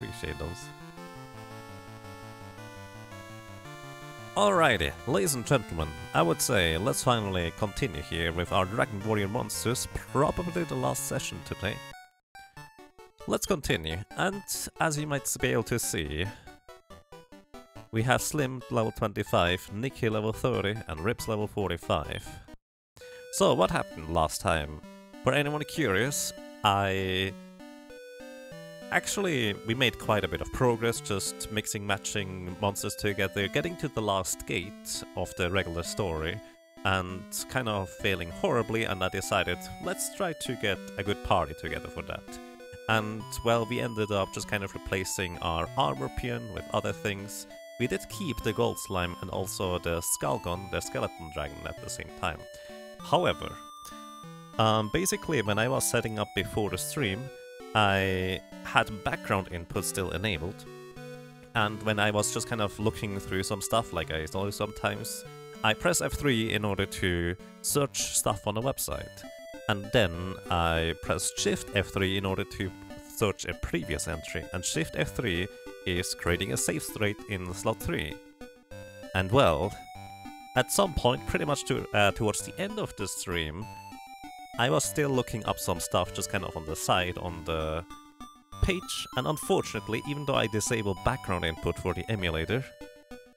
Appreciate those. Alrighty, ladies and gentlemen, I would say let's finally continue here with our Dragon Warrior monsters, probably the last session today. Let's continue, and as you might be able to see, we have Slim level 25, Nikki level 30, and Rips level 45. So what happened last time? For anyone curious, we made quite a bit of progress, just mixing, matching monsters together, getting to the last gate of the regular story, and kind of failing horribly, and I decided, let's try to get a good party together for that. And, well, we ended up just kind of replacing our armor peon with other things. We did keep the gold slime and also the Skalgon, the skeleton dragon, at the same time. However, basically when I was setting up before the stream, I had background input still enabled, and when I was just kind of looking through some stuff like I do sometimes, I press F3 in order to search stuff on the website, and then I press Shift F3 in order to search a previous entry, and Shift F3 is creating a save state in slot 3. And well, at some point, pretty much towards the end of the stream, I was still looking up some stuff just kind of on the side on the page, and unfortunately, even though I disabled background input for the emulator,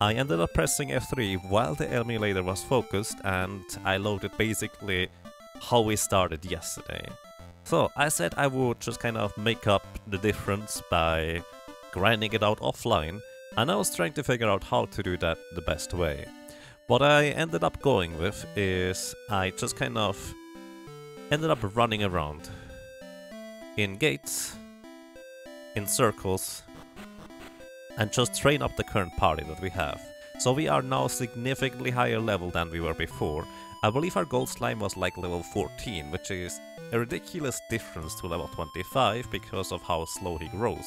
I ended up pressing F3 while the emulator was focused, and I loaded basically how we started yesterday. So I said I would just kind of make up the difference by grinding it out offline, and I was trying to figure out how to do that the best way. What I ended up going with is I just kind of ended up running around in gates, in circles, and just train up the current party that we have. So we are now significantly higher level than we were before. I believe our gold slime was like level 14, which is a ridiculous difference to level 25 because of how slow he grows.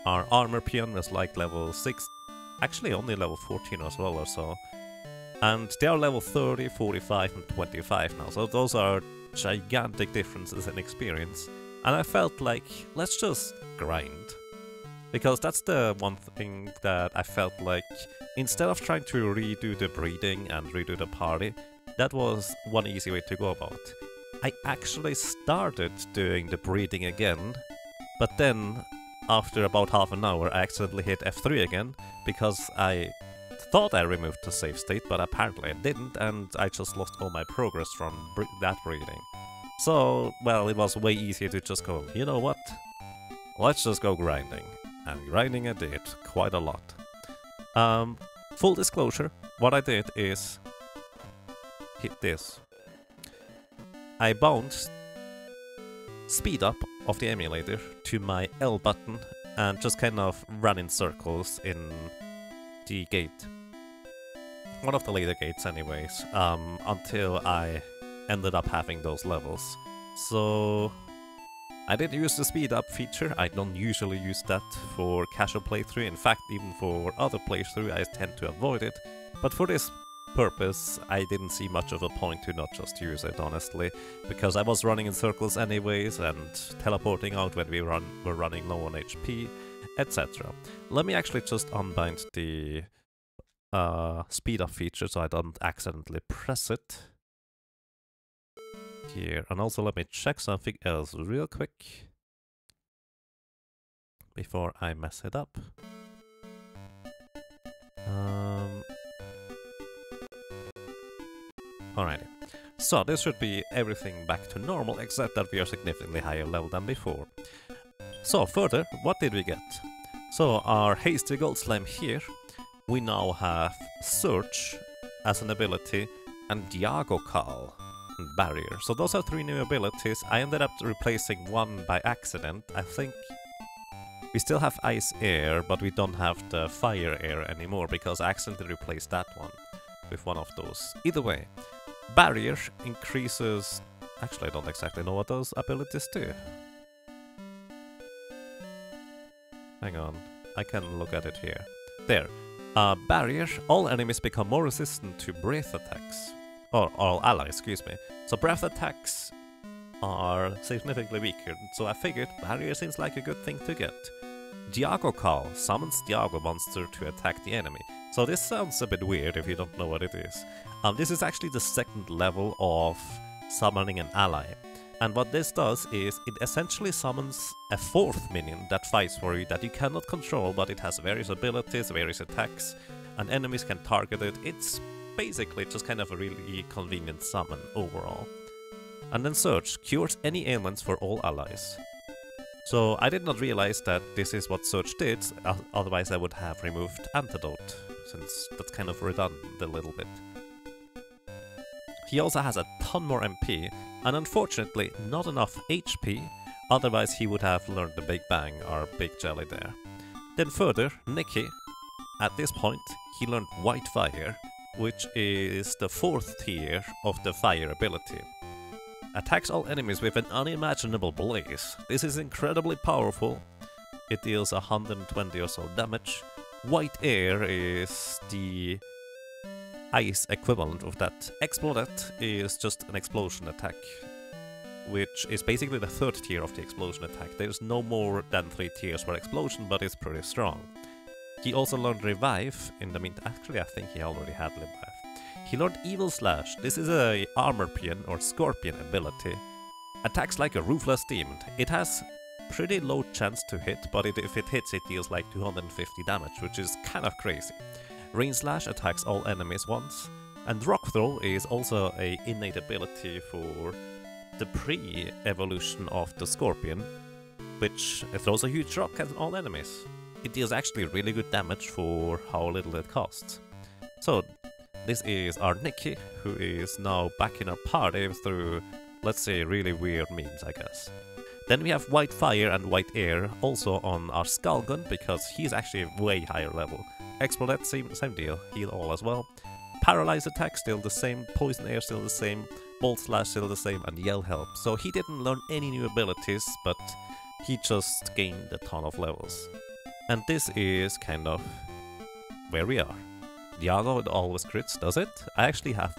Our armor peon was like level 6, actually only level 14 as well or so. And they are level 30, 45 and 25 now, so those are gigantic differences in experience, and I felt like, let's just grind. Because that's the one thing that I felt like, instead of trying to redo the breeding and redo the party, that was one easy way to go about. I actually started doing the breeding again, but then, after about half an hour, I accidentally hit F3 again, because I thought I removed the save state, but apparently I didn't, and I just lost all my progress from that breeding. So, well, it was way easier to just go, you know what? Let's just go grinding. And grinding I did quite a lot. Full disclosure, what I did is hit this. I bounced speed up of the emulator to my L button and just kind of ran in circles in the gate. One of the later gates anyways, until I ended up having those levels. So I did use the speed up feature. I don't usually use that for casual playthrough. In fact, even for other playthrough I tend to avoid it. But for this purpose I didn't see much of a point to not just use it, honestly, because I was running in circles anyways and teleporting out when we were running low on HP, etc. Let me actually just unbind the speed up feature so I don't accidentally press it here, and also let me check something else real quick before I mess it up. Alrighty, so this should be everything back to normal, except that we are significantly higher level than before. So further, what did we get? So our Hasty Gold Slime here, we now have Search as an ability, and Diago Call and Barrier. So those are 3 new abilities. I ended up replacing one by accident. I think we still have Ice Air, but we don't have the Fire Air anymore because I accidentally replaced that one with one of those. Either way, Barrier increases... Actually, I don't exactly know what those abilities do. Hang on, I can look at it here. There. Barrier, all enemies become more resistant to breath attacks. Or all allies, excuse me. So breath attacks are significantly weaker, so I figured Barrier seems like a good thing to get. Diago Call summons Diago monster to attack the enemy. So this sounds a bit weird if you don't know what it is. This is actually the second level of summoning an ally. And what this does is it essentially summons a fourth minion that fights for you that you cannot control, but it has various abilities, various attacks, and enemies can target it. It's basically just kind of a really convenient summon overall. And then Surge cures any ailments for all allies. So I did not realize that this is what Surge did, otherwise I would have removed Antidote, since that's kind of redundant a little bit. He also has a ton more MP, and unfortunately not enough HP, otherwise he would have learned the Big Bang or Big Jelly there. Then further, Nikki, at this point, he learned White Fire, which is the fourth tier of the fire ability. Attacks all enemies with an unimaginable blaze. This is incredibly powerful. It deals 120 or so damage. White Air is the ice equivalent of that. Explodet is just an explosion attack, which is basically the third tier of the explosion attack. There's no more than 3 tiers for explosion, but it's pretty strong. He also learned Revive in the meantime. Actually, I think he already had Revive. He learned Evil Slash. This is a Armorpion or Scorpion ability. Attacks like a Ruthless Demon. It has pretty low chance to hit, but if it hits, it deals like 250 damage, which is kind of crazy. Rain Slash attacks all enemies once, and Rock Throw is also a innate ability for the pre-evolution of the Scorpion, which throws a huge rock at all enemies. It deals actually really good damage for how little it costs. So this is our Nikki, who is now back in our party through, let's say, really weird means, I guess. Then we have White Fire and White Air also on our Skullgun, because he's actually a way higher level. Explodet, same deal, heal all as well. Paralyze attack still the same, Poison Air still the same, Bolt Slash still the same, and Yell Help. So he didn't learn any new abilities, but he just gained a ton of levels. And this is kind of where we are. Diago always crits, does it? I actually have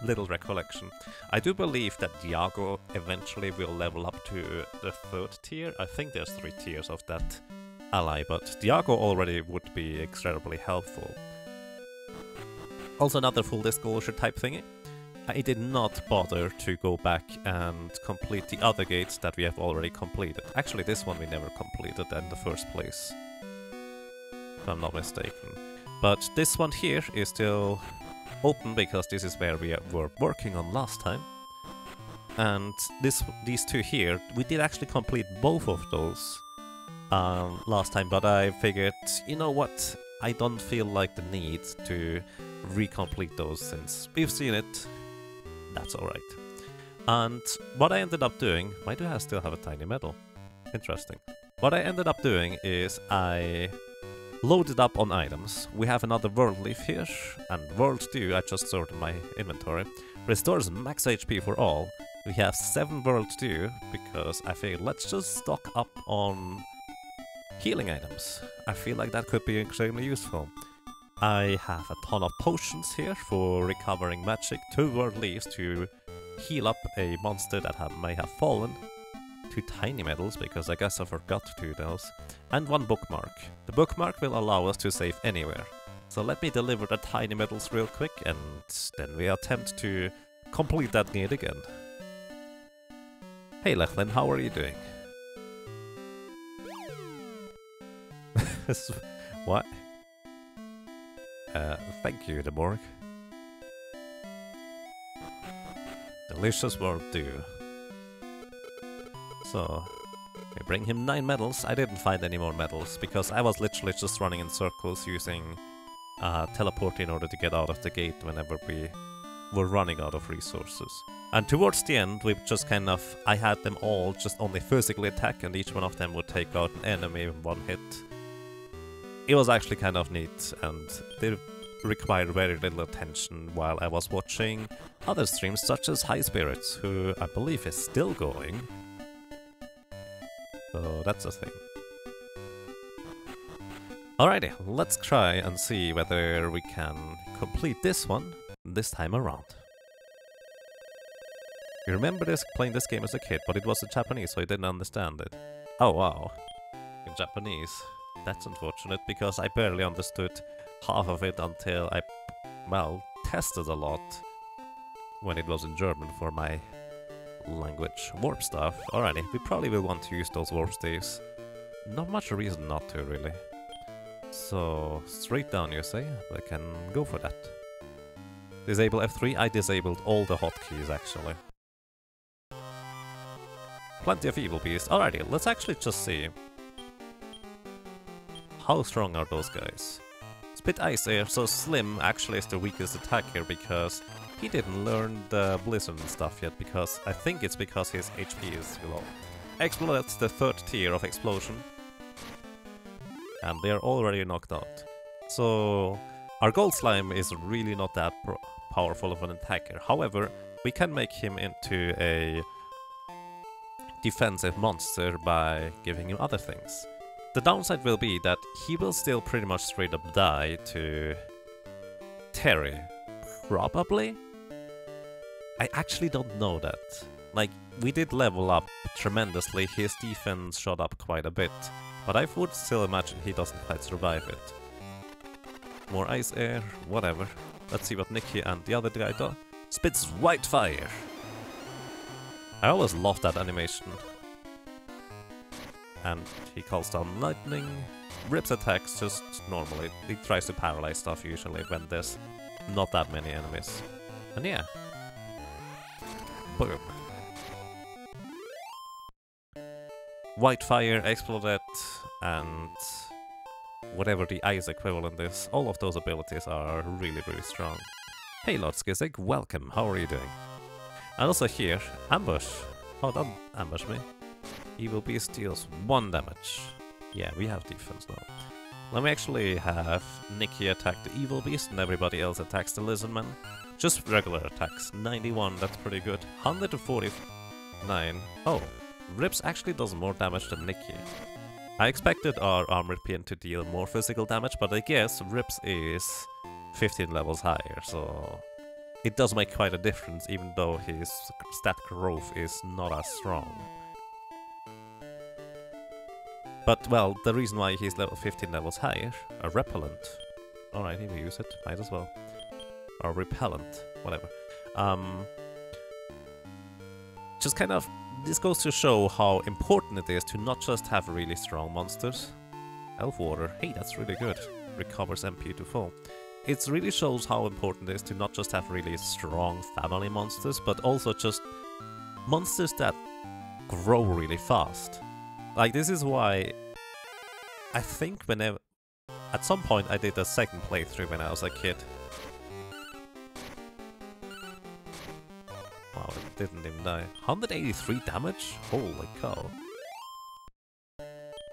little recollection. I do believe that Diago eventually will level up to the 3rd tier. I think there's 3 tiers of that ally, but Diago already would be incredibly helpful. Also another full disclosure type thingy. I did not bother to go back and complete the other gates that we have already completed. Actually, this one we never completed in the first place, if I'm not mistaken. But this one here is still open because this is where we were working on last time. And these 2 here, we did actually complete both of those last time, but I figured, you know what, I don't feel like the need to recomplete those since we've seen it. That's alright. And what I ended up doing, why do I still have a tiny medal? Interesting. What I ended up doing is I loaded up on items. We have another World Leaf here, and World Dew, I just stored in my inventory, restores max HP for all. We have 7 World Dew, because I figured let's just stock up on healing items. I feel like that could be extremely useful. I have a ton of potions here for recovering magic, 2 World Leaves to heal up a monster that may have fallen, 2 tiny medals, because I guess I forgot to do those, and 1 bookmark. The bookmark will allow us to save anywhere. So let me deliver the tiny medals real quick, and then we attempt to complete that gate again. Hey Lechlin, how are you doing? What? Thank you, Demorg. Delicious World Dew. So, we bring him 9 medals. I didn't find any more medals, because I was literally just running in circles using teleport in order to get out of the gate whenever we were running out of resources. And towards the end, we just kind of, I had them all just only physically attack, and each one of them would take out an enemy in 1 hit. It was actually kind of neat, and they required very little attention while I was watching other streams such as High Spirits, who I believe is still going. So that's a thing. Alrighty, let's try and see whether we can complete this one this time around. You remember playing this game as a kid, but it was in Japanese, so I didn't understand it. Oh wow, in Japanese. That's unfortunate, because I barely understood half of it until I, well, tested a lot when it was in German for my language. Warp stuff. Alrighty, we probably will want to use those warp staves. Not much reason not to, really. So, straight down, you say? I can go for that. Disable F3. I disabled all the hotkeys, actually. Plenty of evil beasts. Alrighty, let's actually just see. How strong are those guys? Spit Ice Air, so Slim actually is the weakest attack here because he didn't learn the Blizzard and stuff yet, because I think it's because his HP is too low. Explode, that's the third tier of explosion. And they are already knocked out. So our Gold Slime is really not that powerful of an attacker. However, we can make him into a defensive monster by giving him other things. The downside will be that he will still pretty much straight up die to Terry. Probably? I actually don't know that. Like, we did level up tremendously, his defense shot up quite a bit, but I would still imagine he doesn't quite survive it. More Ice Air, whatever. Let's see what Nikki and the other guy do. Spits White Fire! I always loved that animation. And he calls down lightning. Rips attacks just normally. He tries to paralyze stuff usually when there's not that many enemies. And yeah. Boom. White Fire, Exploded, and whatever the ice equivalent is. All of those abilities are really, really strong. Hey Lord Skizig, welcome. How are you doing? And also here, Ambush. Oh, don't ambush me. Evil Beast deals 1 damage. Yeah, we have defense now. Let me actually have Nikki attack the Evil Beast and everybody else attacks the Lizardman. Just regular attacks. 91, that's pretty good. 149. Oh, Rips actually does more damage than Nikki. I expected our Armored Pin to deal more physical damage, but I guess Rips is 15 levels higher, so it does make quite a difference, even though his stat growth is not as strong. But, well, the reason why he's level 15 levels higher, a repellent. Alright, we use it, might as well. Or repellent, whatever. Just kind of, this goes to show how important it is to not just have really strong monsters. Elf Water, hey, that's really good. Recovers MP to full. It really shows how important it is to not just have really strong family monsters, but also just monsters that grow really fast. Like, this is why I think whenever... At some point I did a second playthrough when I was a kid. Wow, it didn't even die. 183 damage? Holy cow.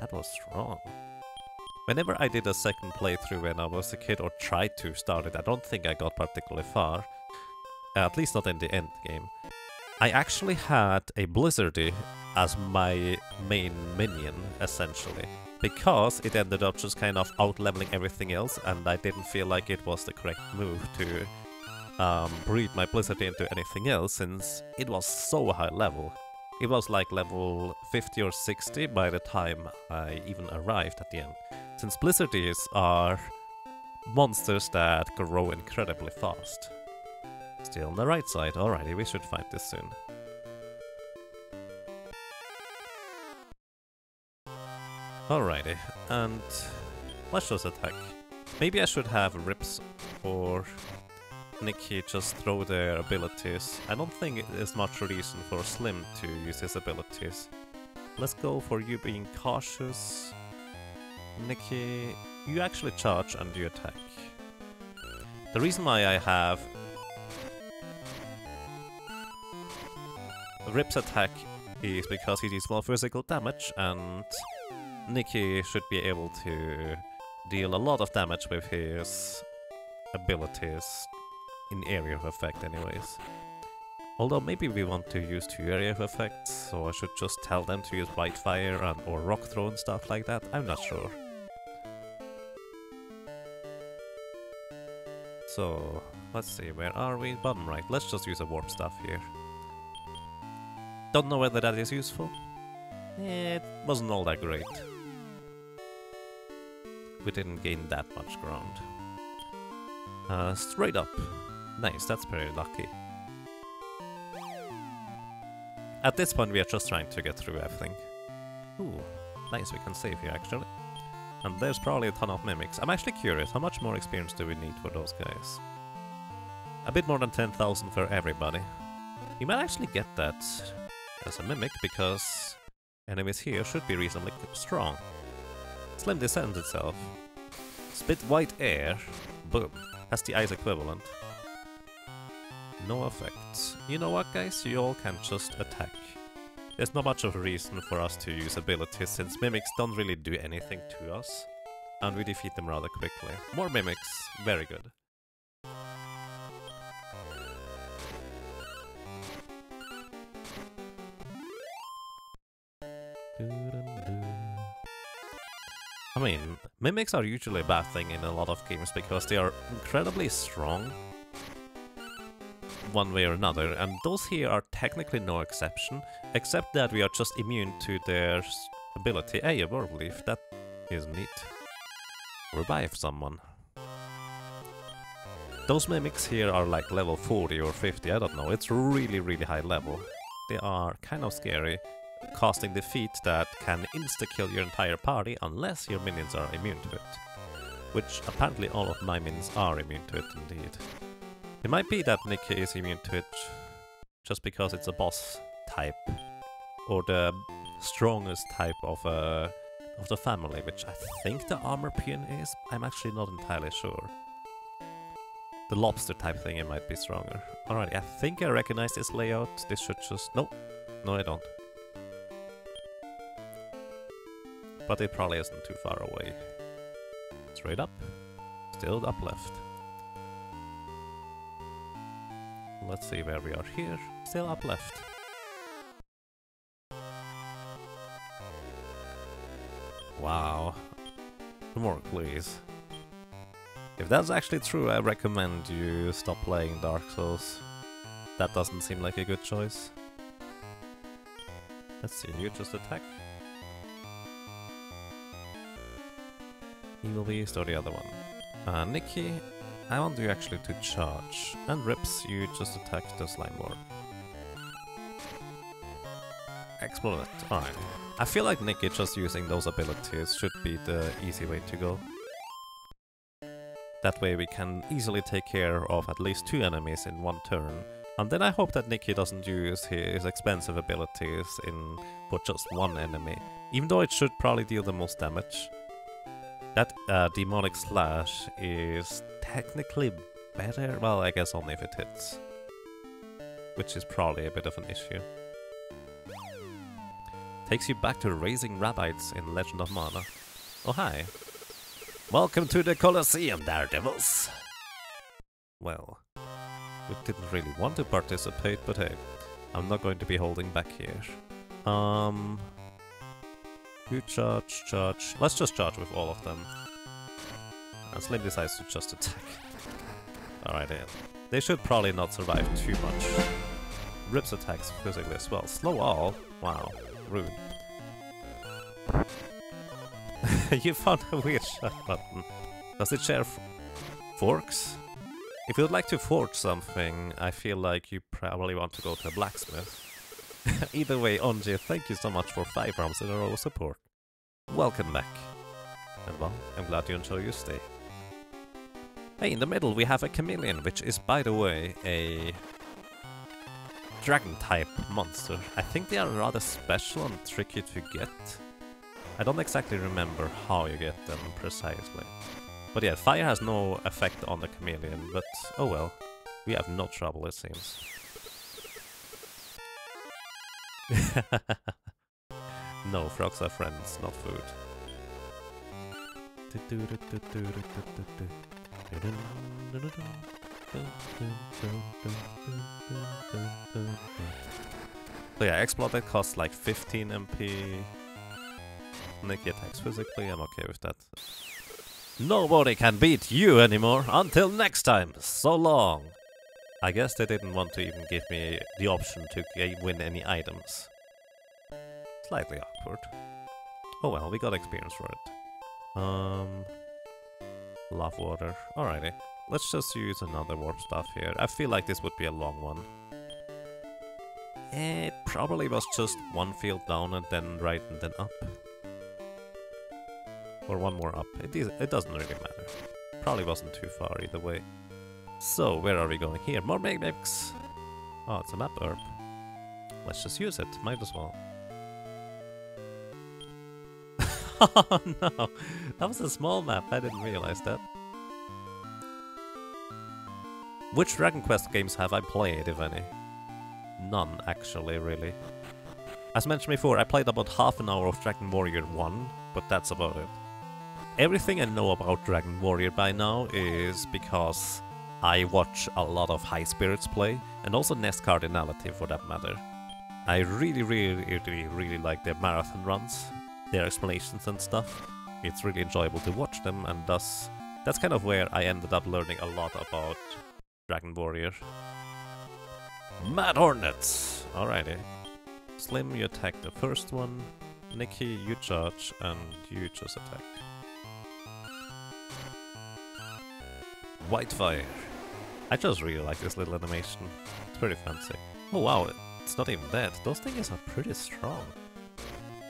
That was strong. Whenever I did a second playthrough when I was a kid, or tried to start it, I don't think I got particularly far. At least not in the end game. I actually had a Blizzardy as my main minion, essentially, because it ended up just kind of out-leveling everything else, and I didn't feel like it was the correct move to breed my Blizzardy into anything else, since it was so high level. It was like level 50 or 60 by the time I even arrived at the end, since Blizzardies are monsters that grow incredibly fast. Still on the right side, alrighty, we should find this soon. Alrighty, and let's just attack. Maybe I should have Rips or Nikki just throw their abilities. I don't think there's much reason for Slim to use his abilities. Let's go for you being cautious. Nikki, you actually charge and you attack. The reason why I have Rip's attack is because he deals more physical damage, and Nikki should be able to deal a lot of damage with his abilities in area of effect anyways. Although maybe we want to use 2 area of effects, so I should just tell them to use White Fire and or Rock Throw and stuff like that, I'm not sure. So, let's see, where are we? Bottom right, let's just use a Warp Staff here. Don't know whether that is useful. It wasn't all that great. we didn't gain that much ground. Straight up. Nice, that's pretty lucky. At this point we are just trying to get through everything. Ooh, nice, we can save here actually. And there's probably a ton of mimics. I'm actually curious, how much more experience do we need for those guys? A bit more than 10,000 for everybody. You might actually get that as a mimic, because enemies here should be reasonably strong. Slim descends itself. Spit white air. Boom. That's the ice equivalent. No effect. You know what, guys? You all can just attack. There's not much of a reason for us to use abilities, since mimics don't really do anything to us. And we defeat them rather quickly. More mimics. Very good. I mean, mimics are usually a bad thing in a lot of games because they are incredibly strong one way or another, and those here are technically no exception, except that we are just immune to their ability. Hey, a Verb Leaf, that is neat. Revive someone. Those mimics here are like level 40 or 50, I don't know, it's really high level. They are kind of scary, casting defeat that can insta-kill your entire party unless your minions are immune to it. Which apparently all of my minions are immune to it indeed. It might be that Nikki is immune to it just because it's a boss type, or the strongest type of the family, which I think the Armor Peon is. I'm actually not entirely sure. The lobster type thing, it might be stronger. Alrighty, I think I recognize this layout. This should just... Nope. No, I don't. But it probably isn't too far away. Straight up. Still up left. Let's see where we are here. Still up left. Wow. More, please. If that's actually true, I recommend you stop playing Dark Souls. That doesn't seem like a good choice. Let's see, you just attack. Evil Beast or the other one. Nikki, I want you actually to charge. And Rips, you just attack the slime board. Explode it. Alright. I feel like Nikki just using those abilities should be the easy way to go. That way we can easily take care of at least 2 enemies in one turn. And then I hope that Nikki doesn't use his expensive abilities for just one enemy. Even though it should probably deal the most damage. That Demonic Slash is technically better, well, I guess only if it hits. Which is probably a bit of an issue. Takes you back to raising rabbits in Legend of Mana. Oh, hi. Welcome to the Colosseum, Daredevils! Well, we didn't really want to participate, but hey, I'm not going to be holding back here. You charge. Let's just charge with all of them. And Slim decides to just attack. Alright, they should probably not survive too much. Rips attacks physically as well. Slow all? Wow, rude. You found a weird shut button. Does it share forks? If you'd like to forge something, I feel like you probably want to go to a blacksmith. Either way, Onji, thank you so much for 5 rounds in a row of support. Welcome back. And well, I'm glad you enjoy your stay. Hey, in the middle we have a chameleon, which is, by the way, a dragon-type monster. I think they are rather special and tricky to get. I don't exactly remember how you get them precisely. But yeah, fire has no effect on the chameleon, but oh well. We have no trouble, it seems. No, frogs are friends, not food. So yeah, Exploded costs like 15 MP. Nikki attacks physically, I'm okay with that. Nobody can beat you anymore until next time. So long. I guess they didn't want to even give me the option to win any items. Slightly awkward. Oh well, we got experience for it. Love water. Alrighty. Let's just use another warp staff here. I feel like this would be a long one. It probably was just one field down and then right and then up. Or one more up. It doesn't really matter. Probably wasn't too far either way. So, where are we going here? More mimics! Oh, it's a map herb. Let's just use it. Might as well. Oh no! That was a small map. I didn't realize that. Which Dragon Quest games have I played, if any? None, actually, really. As mentioned before, I played about half an hour of Dragon Warrior 1, but that's about it. Everything I know about Dragon Warrior by now is because I watch a lot of High Spirits play, and also Nest Cardinality for that matter. I really like their marathon runs, their explanations and stuff. It's really enjoyable to watch them, and thus that's kind of where I ended up learning a lot about Dragon Warrior. Mad Hornets! Alrighty. Slim, you attack the first one. Nikki, you charge, and you just attack. Whitefire. I just really like this little animation. It's pretty fancy. Oh wow, it's not even dead. Those things are pretty strong.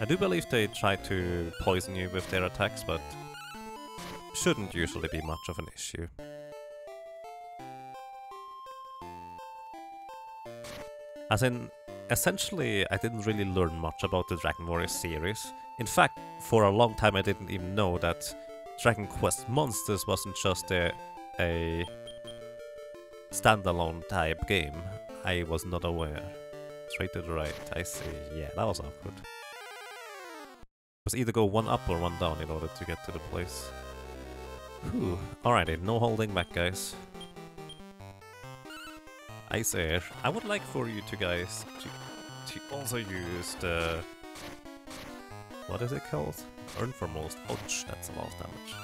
I do believe they try to poison you with their attacks, but shouldn't usually be much of an issue. As in, essentially, I didn't really learn much about the Dragon Warrior series. In fact, for a long time I didn't even know that Dragon Quest Monsters wasn't just a standalone type game. I was not aware. Straight to the right, I see. Yeah, that was awkward. It was either go one up or one down in order to get to the place. Whew. Alrighty, no holding back, guys. Ice Air. I would like for you two guys to also use the... What is it called? Earn for most. Ouch, that's a lot of damage.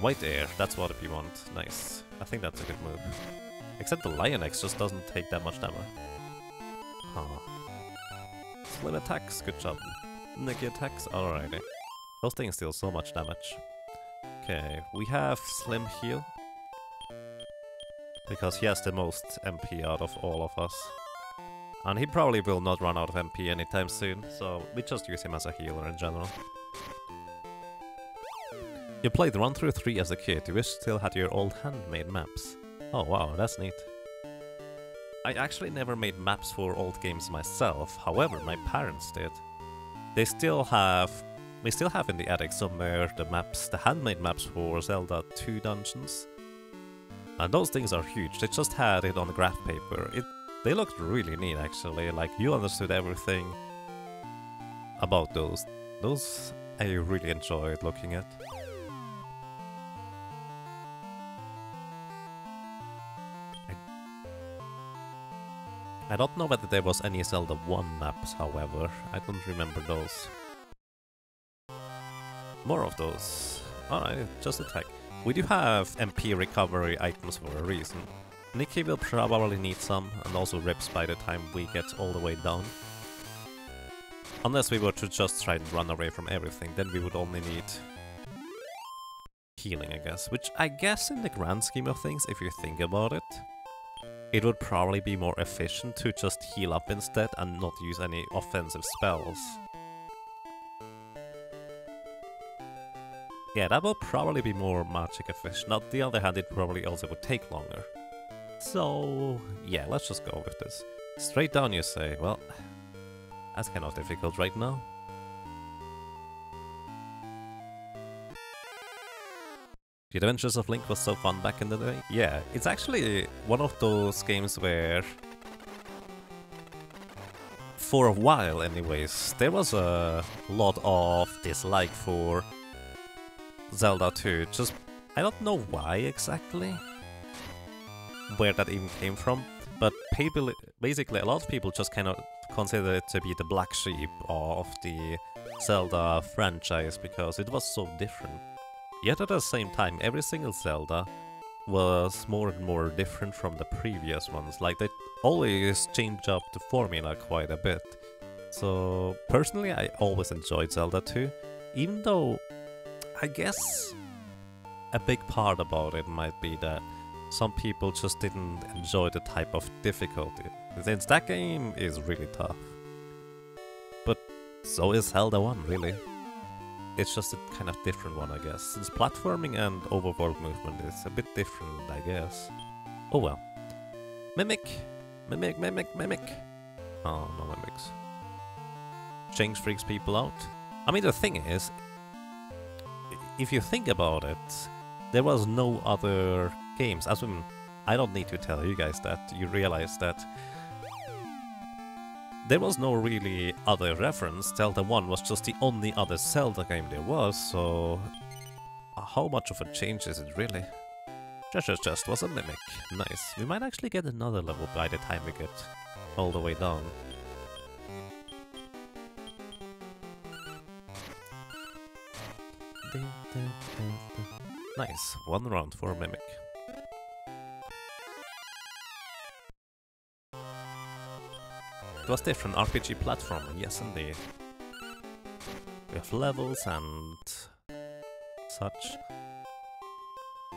White Air, that's what we want. Nice. I think that's a good move. Except the Lion X just doesn't take that much damage. Huh. Slim attacks, good job. Nikki attacks, alrighty. Those things deal so much damage. Okay, we have Slim heal. Because he has the most MP out of all of us. And he probably will not run out of MP anytime soon, so we just use him as a healer in general. You played Run Through 3 as a kid, you wish still had your old handmade maps. Oh wow, that's neat. I actually never made maps for old games myself, however my parents did. We still have in the attic somewhere the handmade maps for Zelda 2 dungeons. And those things are huge, they just had it on graph paper. They looked really neat actually, like you understood everything about those. Those I really enjoyed looking at. I don't know whether there was any Zelda 1 maps, however. I don't remember those. More of those. Alright, just attack. We do have MP recovery items for a reason. Nikki will probably need some, and also Rips by the time we get all the way down. Unless we were to just try and run away from everything, then we would only need healing, I guess. Which I guess in the grand scheme of things, if you think about it, it would probably be more efficient to just heal up instead and not use any offensive spells. Yeah, that will probably be more magic efficient. On the other hand, it probably also would take longer. So, yeah, let's just go with this. Straight down, you say. Well, that's kind of difficult right now. The Adventures of Link was so fun back in the day. Yeah, it's actually one of those games where, for a while anyways, there was a lot of dislike for Zelda 2. Just, I don't know why exactly, where that even came from, but basically a lot of people just kind of consider it to be the black sheep of the Zelda franchise because it was so different. Yet at the same time, every single Zelda was more and more different from the previous ones. Like, they always change up the formula quite a bit. So, personally, I always enjoyed Zelda 2, even though, I guess, a big part about it might be that some people just didn't enjoy the type of difficulty, since that game is really tough. But so is Zelda 1, really. It's just a kind of different one, I guess, since platforming and overworld movement is a bit different, I guess. Oh well. Mimic! Mimic, mimic, mimic! Oh, no mimics. Change freaks people out. I mean, the thing is, if you think about it, there was no other games. As in, I don't need to tell you guys that. You realize that there was no really other reference. Zelda 1 was just the only other Zelda game there was, so how much of a change is it really? Treasure Chest was a mimic. Nice. We might actually get another level by the time we get all the way down. Nice. One round for a mimic. It was different RPG platformer, yes indeed. We have levels and such.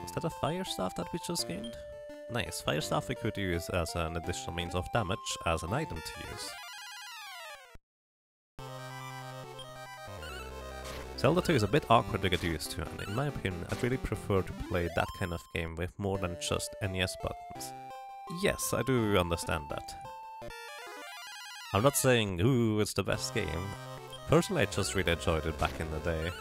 Was that a fire staff that we just gained? Nice, fire staff we could use as an additional means of damage as an item to use. Zelda 2 is a bit awkward to get used to, and in my opinion I'd really prefer to play that kind of game with more than just NES buttons. Yes, I do understand that. I'm not saying, ooh, it's the best game. Personally, I just really enjoyed it back in the day.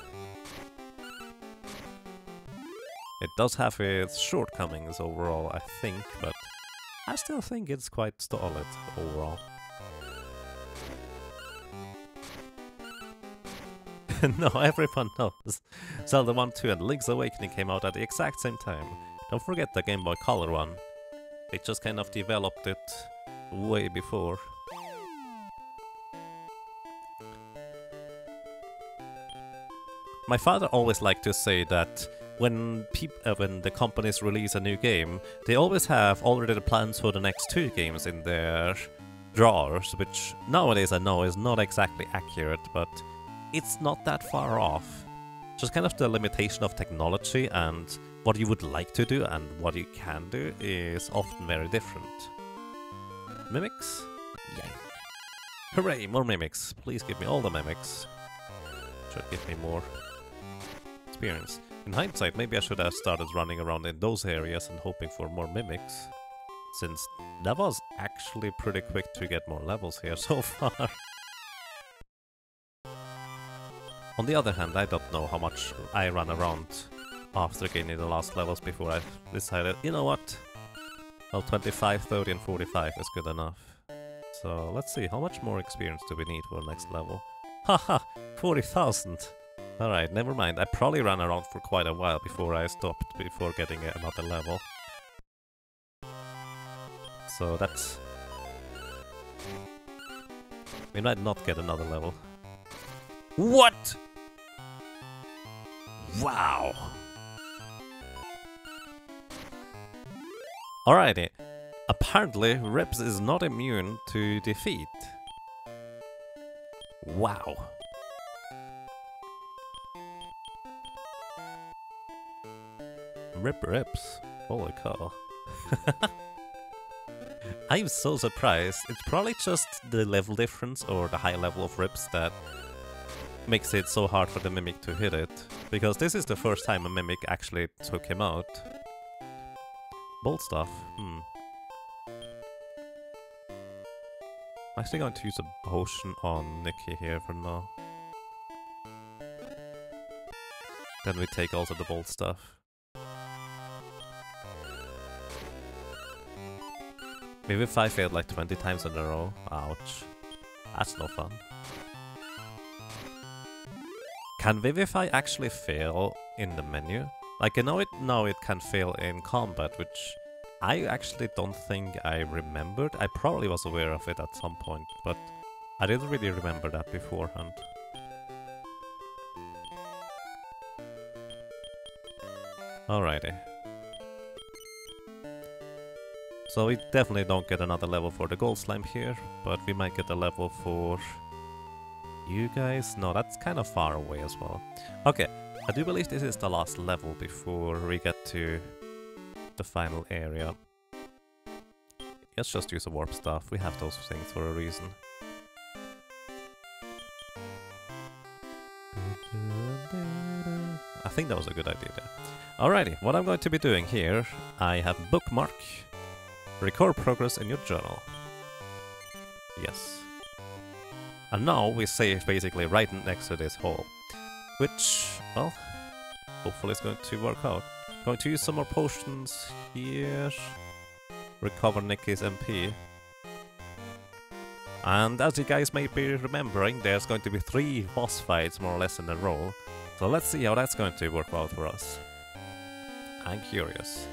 It does have its shortcomings overall, I think, but I still think it's quite solid overall. No, everyone knows. Zelda 1, 2 and Link's Awakening came out at the exact same time. Don't forget the Game Boy Color one. They just kind of developed it way before. My father always liked to say that when the companies release a new game, they always have already the plans for the next 2 games in their drawers, which nowadays I know is not exactly accurate, but it's not that far off. Just kind of the limitation of technology and what you would like to do and what you can do is often very different. Mimics? Yay. Hooray, more mimics. Please give me all the mimics. Should give me more experience. In hindsight, maybe I should have started running around in those areas and hoping for more mimics, since that was actually pretty quick to get more levels here so far. On the other hand, I don't know how much I ran around after gaining the last levels before I decided, you know what? Well, 25, 30 and 45 is good enough. So let's see, how much more experience do we need for the next level? Haha, 40,000! Alright, never mind, I probably ran around for quite a while before I stopped, before getting another level. So that's... we might not get another level. What?! Wow! Alrighty. Apparently, Rips is not immune to defeat. Wow. Rips. Holy cow. I'm so surprised. It's probably just the level difference or the high level of Rips that makes it so hard for the Mimic to hit it. Because this is the first time a Mimic actually took him out. Bolt stuff. I'm actually going to use a potion on Nikki here for now. Then we take also the bolt stuff. Maybe if I failed like 20 times in a row. Ouch. That's no fun. Can Vivify actually fail in the menu? Like, I know it can fail in combat, which I actually don't think I remembered. I probably was aware of it at some point, but I didn't really remember that beforehand. Alrighty. So we definitely don't get another level for the gold slime here, but we might get a level for you guys. No, that's kind of far away as well. Okay, I do believe this is the last level before we get to the final area. Let's just use a warp staff. We have those things for a reason. I think that was a good idea there. Alrighty, what I'm going to be doing here, I have bookmark, record progress in your journal. Yes. And now we save basically right next to this hole. Which, well, hopefully it's going to work out. Going to use some more potions here. Recover Nikki's MP. And as you guys may be remembering, there's going to be 3 boss fights more or less in a row. So let's see how that's going to work out for us. I'm curious.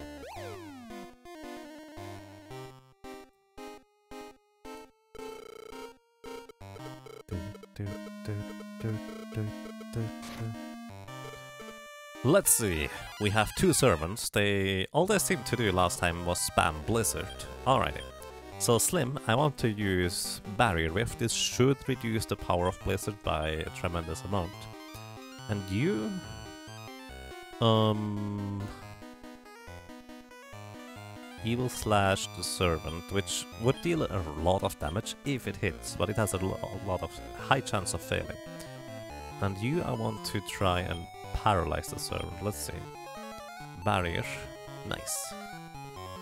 Let's see. We have 2 servants. All they seemed to do last time was spam Blizzard. Alrighty. So Slim, I want to use Barrier Rift. This should reduce the power of Blizzard by a tremendous amount. And you? Evil Slash the Servant, which would deal a lot of damage if it hits, but it has a lot of high chance of failing. And you, I want to try and paralyze the Servant. Let's see. Barrier. Nice.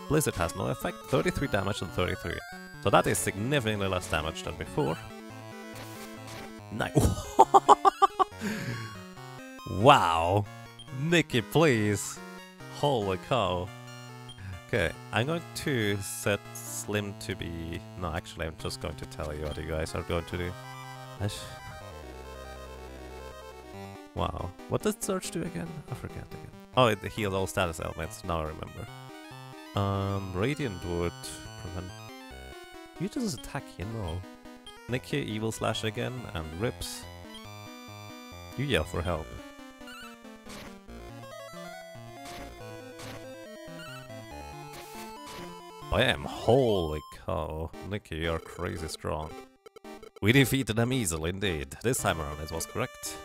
Blizzard has no effect. 33 damage and 33. So that is significantly less damage than before. Nice. Wow. Nikki, please. Holy cow. Okay, I'm going to set Slim to be... No, actually, I'm just going to tell you what you guys are going to do. Wow. What does Surge do again? I forget again. Oh, it heals all status elements. Now I remember. Radiant would prevent... You just attack, you know. Nikki, Evil Slash again, and Rips. You yell for help. Bam! Holy cow. Nikki, you're crazy strong. We defeated them easily indeed. This time around it was correct.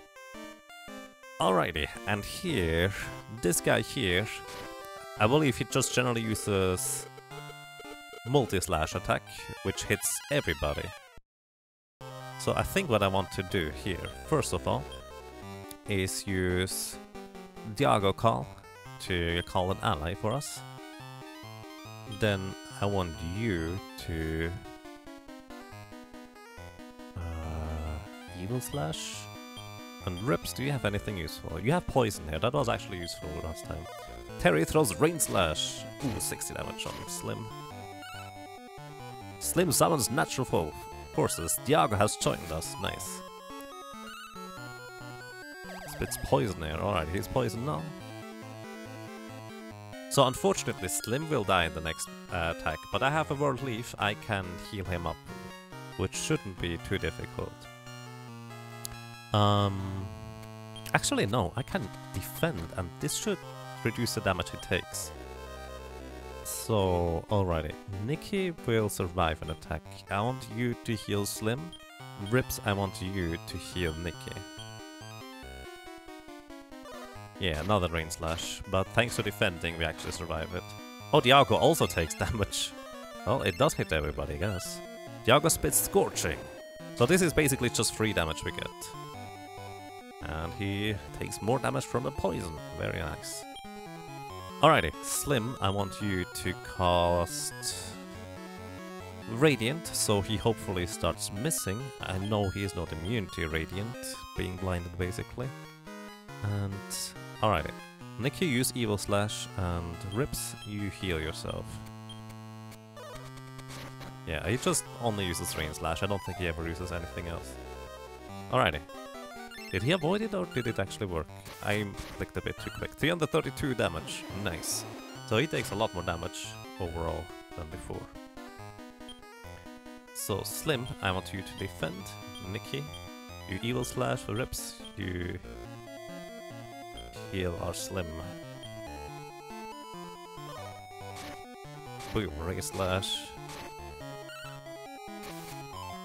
Alrighty, and here, this guy here, I believe he just generally uses multi-slash attack, which hits everybody. So I think what I want to do here, first of all, is use Diago Call to call an ally for us. Then I want you to... Evil Slash? And Rips, do you have anything useful? You have Poison here, that was actually useful last time. Terry throws Rain Slash. Ooh, 60 damage on Slim. Slim summons Natural Foe. Forces, Diago has joined us, nice. Spits Poison here, alright, he's poisoned now. So unfortunately Slim will die in the next attack, but I have a World Leaf, I can heal him up, which shouldn't be too difficult. Actually no, I can defend, and this should reduce the damage he takes. So, alrighty, Nikki will survive an attack. I want you to heal Slim. Rips, I want you to heal Nikki. Yeah, another Rain Slash, but thanks to defending we actually survive it. Oh, Diago also takes damage. Well, it does hit everybody, I guess. Diago spits Scorching. So this is basically just free damage we get. And he takes more damage from the poison. Very nice. Alrighty, Slim, I want you to cast Radiant, so he hopefully starts missing. I know he is not immune to Radiant, being blinded basically. And alrighty, Nikki, use Evil Slash, and Rips, you heal yourself. Yeah, he just only uses Rain Slash, I don't think he ever uses anything else. Alrighty. Did he avoid it or did it actually work? I clicked a bit too quick. 332 damage, nice. So he takes a lot more damage overall than before. So Slim, I want you to defend. Nikki, you Evil Slash for Rips, you heal our Slim. Boom, Ray Slash.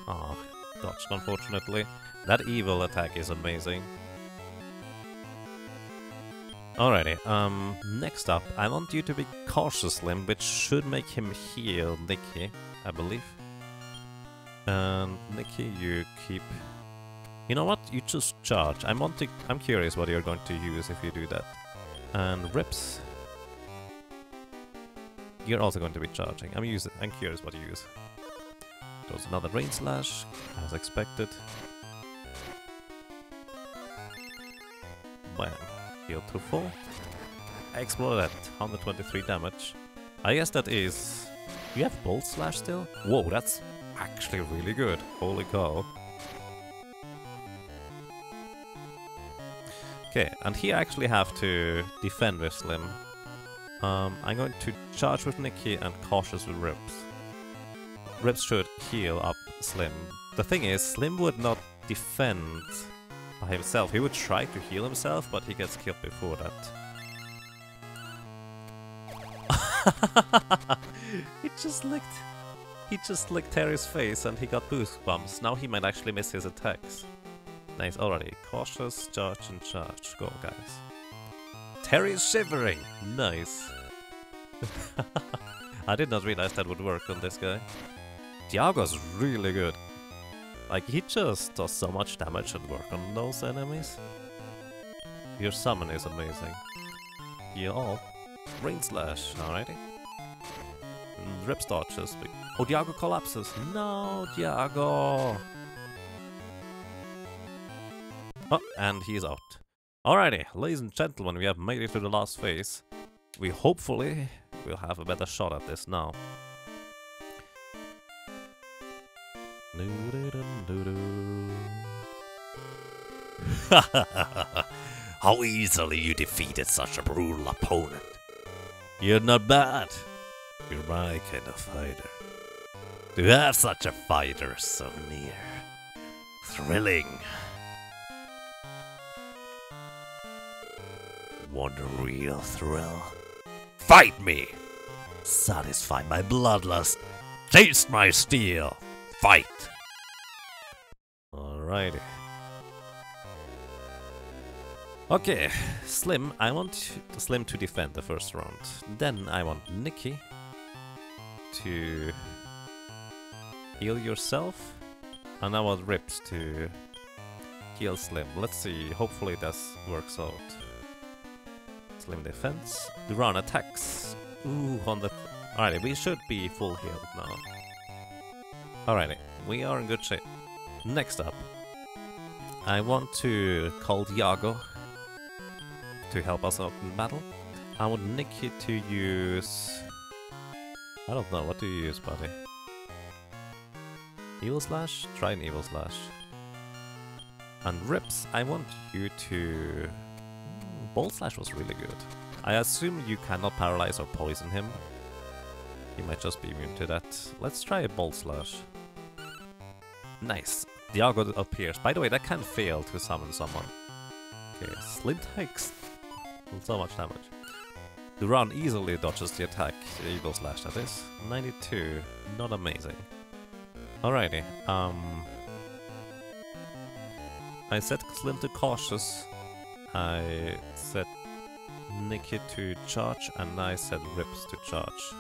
Ah, dodged unfortunately. That evil attack is amazing. Alrighty, next up, I want you to be cautious, Slim, which should make him heal Nikki, I believe. And Nikki, you keep... You know what? You just charge. I'm curious what you're going to use if you do that. And Rips, you're also going to be charging. I'm curious what you use. There's another Rain Slash, as expected. Bam. Heal to full. Explode that. 123 damage. I guess that is... You have Bolt Slash still? Whoa, that's actually really good. Holy cow. Okay, and here I actually have to defend with Slim. I'm going to charge with Nikki and cautious with Rips. Rips should heal up Slim. The thing is, Slim would not defend by himself. He would try to heal himself, but he gets killed before that. He just licked Terry's face and he got boost bumps. Now he might actually miss his attacks. Nice, already. Cautious, charge and charge. Go, guys. Terry's shivering! Nice. I did not realize that would work on this guy. Diago's really good. Like, he just does so much damage and work on those enemies. Your summon is amazing. Heal all. Rain Slash, alrighty. Rips dodges. Oh, Diago collapses. No, Diago! Oh, and he's out. Alrighty, ladies and gentlemen, we have made it to the last phase. We hopefully will have a better shot at this now. How easily you defeated such a brutal opponent. You're not bad. You're my kind of fighter. To have such a fighter so near. Thrilling. Want a real thrill? Fight me! Satisfy my bloodlust. Taste my steel. Fight! Alrighty. Okay, Slim, I want Slim to defend the first round. Then I want Nikki to heal yourself. And I want Rips to heal Slim. Let's see, hopefully this works out. Slim defense. Duran attacks. Ooh, on the... Alrighty, we should be full healed now. Alrighty, we are in good shape. Next up, I want to call Diago to help us out in battle. I want Nikki to use... I don't know, what do you use, buddy? Evil Slash? Try an Evil Slash. And Rips, I want you to... Bolt Slash was really good. I assume you cannot paralyze or poison him. He might just be immune to that. Let's try a Bolt Slash. Nice. Diago appears. By the way, that can fail to summon someone. Okay, Slim takes so much damage. Duran easily dodges the attack. The Evil Slash, that is. 92. Not amazing. Alrighty. I set Slim to cautious. I set Nikki to charge, and I set Rips to charge.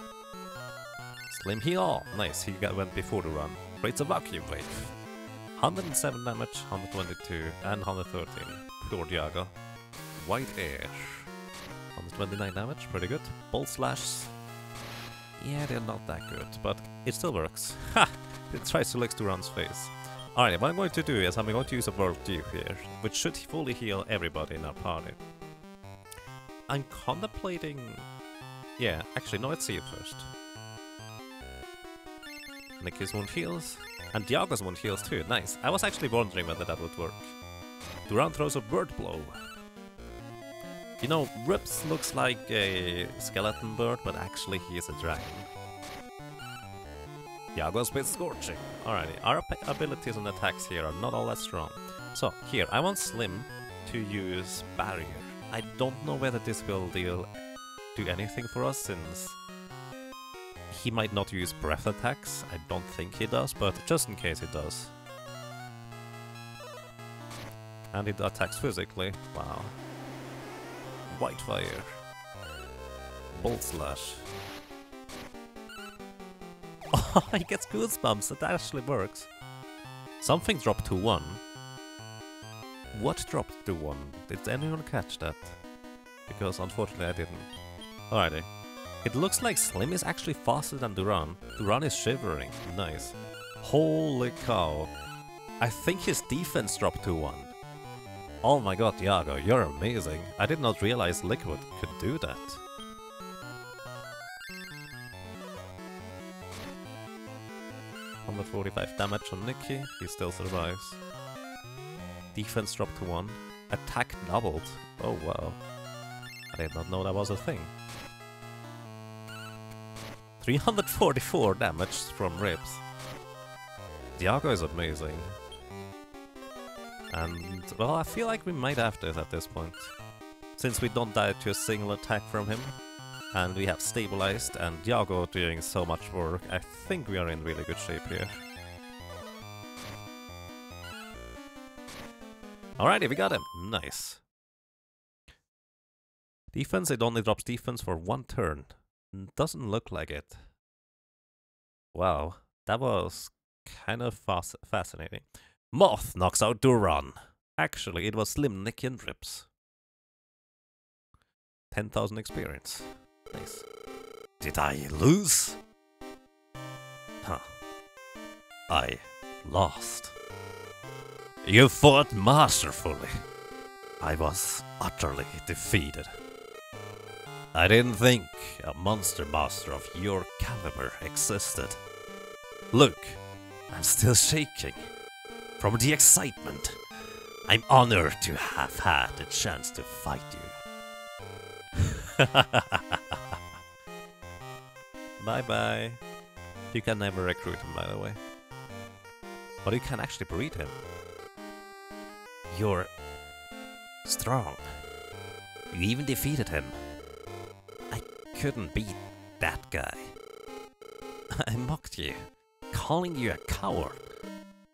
Slim heal! Nice, he went before the run. Creates a vacuum wave. 107 damage, 122, and 113. Pure Diago. White Air. 129 damage, pretty good. Bolt Slash. Yeah, they're not that good, but it still works. Ha! It tries to lick Duran's face. Alright, what I'm going to do is I'm going to use a World Dew here, which should fully heal everybody in our party. I'm contemplating... Yeah, actually, no, let's see it first. Nikki's wound heals, and Diago's wound heals too, nice. I was actually wondering whether that would work. Duran throws a Bird Blow. You know, Rips looks like a skeleton bird, but actually he is a dragon. Diago's bit scorching. Alrighty, our abilities and attacks here are not all that strong. So, here, I want Slim to use Barrier. I don't know whether this will do anything for us, since he might not use breath attacks. I don't think he does, but just in case he does. And it attacks physically. Wow. White Fire. Bolt Slash. Oh, he gets goosebumps, that actually works. Something dropped to 1. What dropped to 1? Did anyone catch that? Because unfortunately I didn't. Alrighty. It looks like Slim is actually faster than Duran. Duran is shivering. Nice. Holy cow. I think his defense dropped to 1. Oh my god, Yago, you're amazing. I did not realize Liquid could do that. $145 damage on Nikki, he still survives. Defense dropped to 1. Attack doubled. Oh wow. I did not know that was a thing. 344 damage from Ribs. Diago is amazing. And, well, I feel like we might have this at this point. Since we don't die to a single attack from him, and we have stabilized, and Diago doing so much work, I think we are in really good shape here. Alrighty, we got him! Nice. Defense, it only drops defense for 1 turn. Doesn't look like it. Wow, that was kind of fascinating. Moth knocks out Duran. Actually, it was Slim, Nicky, and Ribs. 10,000 experience. Nice. Did I lose? Huh. I lost. You fought masterfully. I was utterly defeated. I didn't think a monster master of your caliber existed. Look, I'm still shaking from the excitement. I'm honored to have had the chance to fight you. Bye-bye. You can never recruit him, by the way. But you can actually breed him. You're strong. You even defeated him. I couldn't beat that guy. I mocked you, calling you a coward.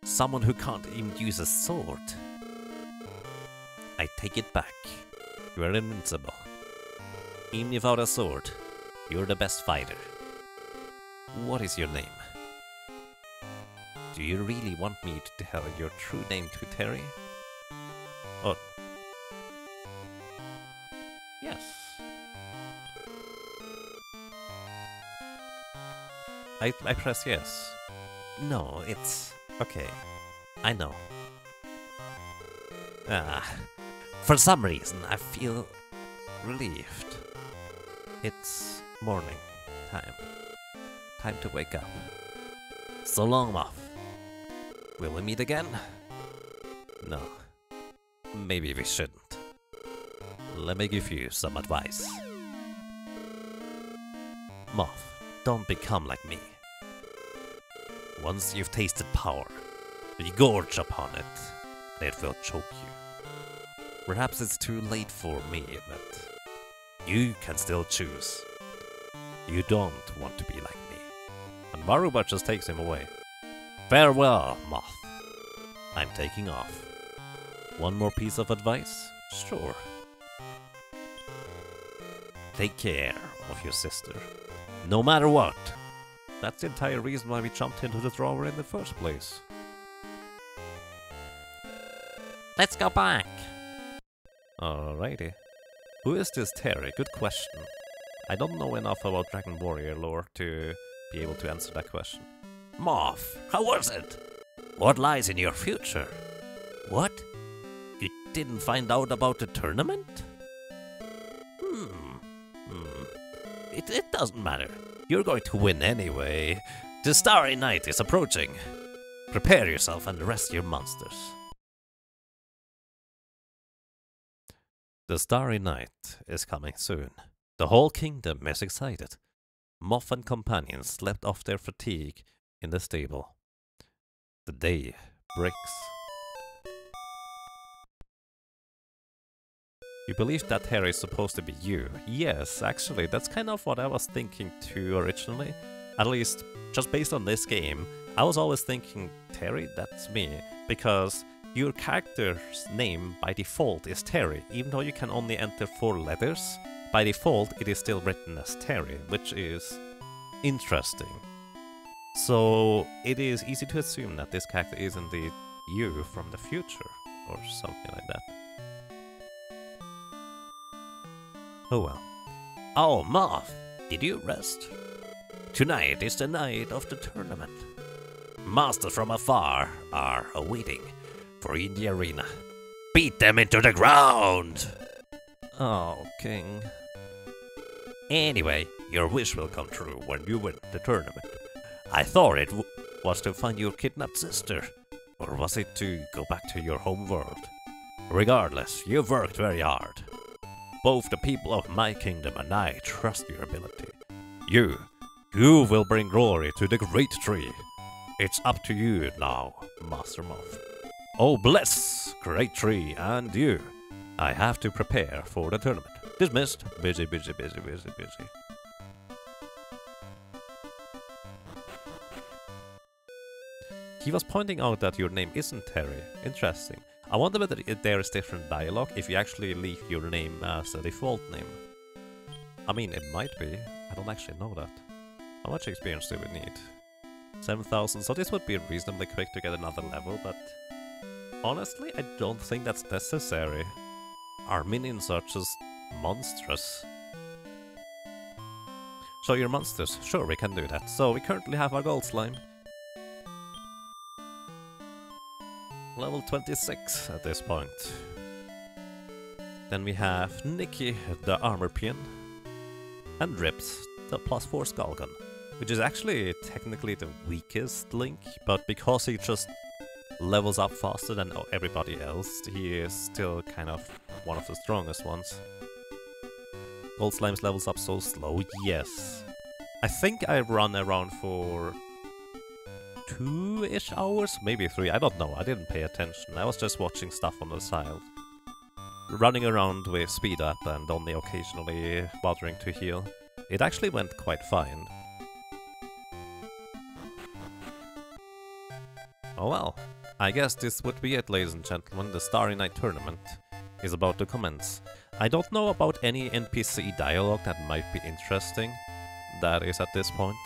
Someone who can't even use a sword. I take it back. You are invincible. Even without a sword, you're the best fighter. What is your name? Do you really want me to tell your true name to Terry? Oh. Yes. I press yes. No, it's... Okay. I know. For some reason, I feel relieved. It's morning time. Time to wake up. So long, Moth. Will we meet again? No. Maybe we shouldn't. Let me give you some advice. Moth, don't become like me. Once you've tasted power, you gorge upon it, and it will choke you. Perhaps it's too late for me, but you can still choose. You don't want to be like me. And Maruba just takes him away. Farewell, Moth. I'm taking off. One more piece of advice? Sure. Take care of your sister. No matter what. That's the entire reason why we jumped into the drawer in the first place. Let's go back. Alrighty. Who is this Terry? Good question. I don't know enough about Dragon Warrior lore to be able to answer that question. Moth, how was it? What lies in your future? What? You didn't find out about the tournament? It doesn't matter. You're going to win anyway. The Starry Night is approaching. Prepare yourself and rest your monsters. The Starry Night is coming soon. The whole kingdom is excited. Moth and companions slept off their fatigue in the stable. The day breaks. You believe that Terry is supposed to be you? Yes, actually, that's kind of what I was thinking too originally. At least, just based on this game, I was always thinking, Terry, that's me. Because your character's name by default is Terry. Even though you can only enter 4 letters, by default it is still written as Terry, which is interesting. So it is easy to assume that this character is indeed you from the future, or something like that. Oh well. Oh, Moth, did you rest? Tonight is the night of the tournament. Masters from afar are awaiting for in the arena. Beat them into the ground! Oh, King. Anyway, your wish will come true when you win the tournament. I thought it was to find your kidnapped sister, or was it to go back to your home world? Regardless, you've worked very hard. Both the people of my kingdom and I trust your ability. You will bring glory to the great tree. It's up to you now, Master Moth. Oh bless, great tree, and you. I have to prepare for the tournament. Dismissed. Busy, busy, busy, busy, busy. He was pointing out that your name isn't Terry. Interesting. I wonder whether there is different dialogue if you actually leave your name as a default name. I mean, it might be. I don't actually know that. How much experience do we need? 7,000, so this would be reasonably quick to get another level, but honestly, I don't think that's necessary. Our minions are just monstrous. Show your monsters. Sure, we can do that. So we currently have our gold slime. Level 26 at this point. Then we have Nikki, the armor peon, and Rips, the +4 skull gun, which is actually technically the weakest Link, but because he just levels up faster than everybody else, he is still kind of one of the strongest ones. Gold Slimes levels up so slow, yes. I think I run around for 2-ish hours, maybe 3, I don't know, I didn't pay attention, I was just watching stuff on the side. Running around with speed up and only occasionally bothering to heal. It actually went quite fine. Oh well, I guess this would be it, ladies and gentlemen. The Starry Night tournament is about to commence. I don't know about any NPC dialogue that might be interesting. That is at this point.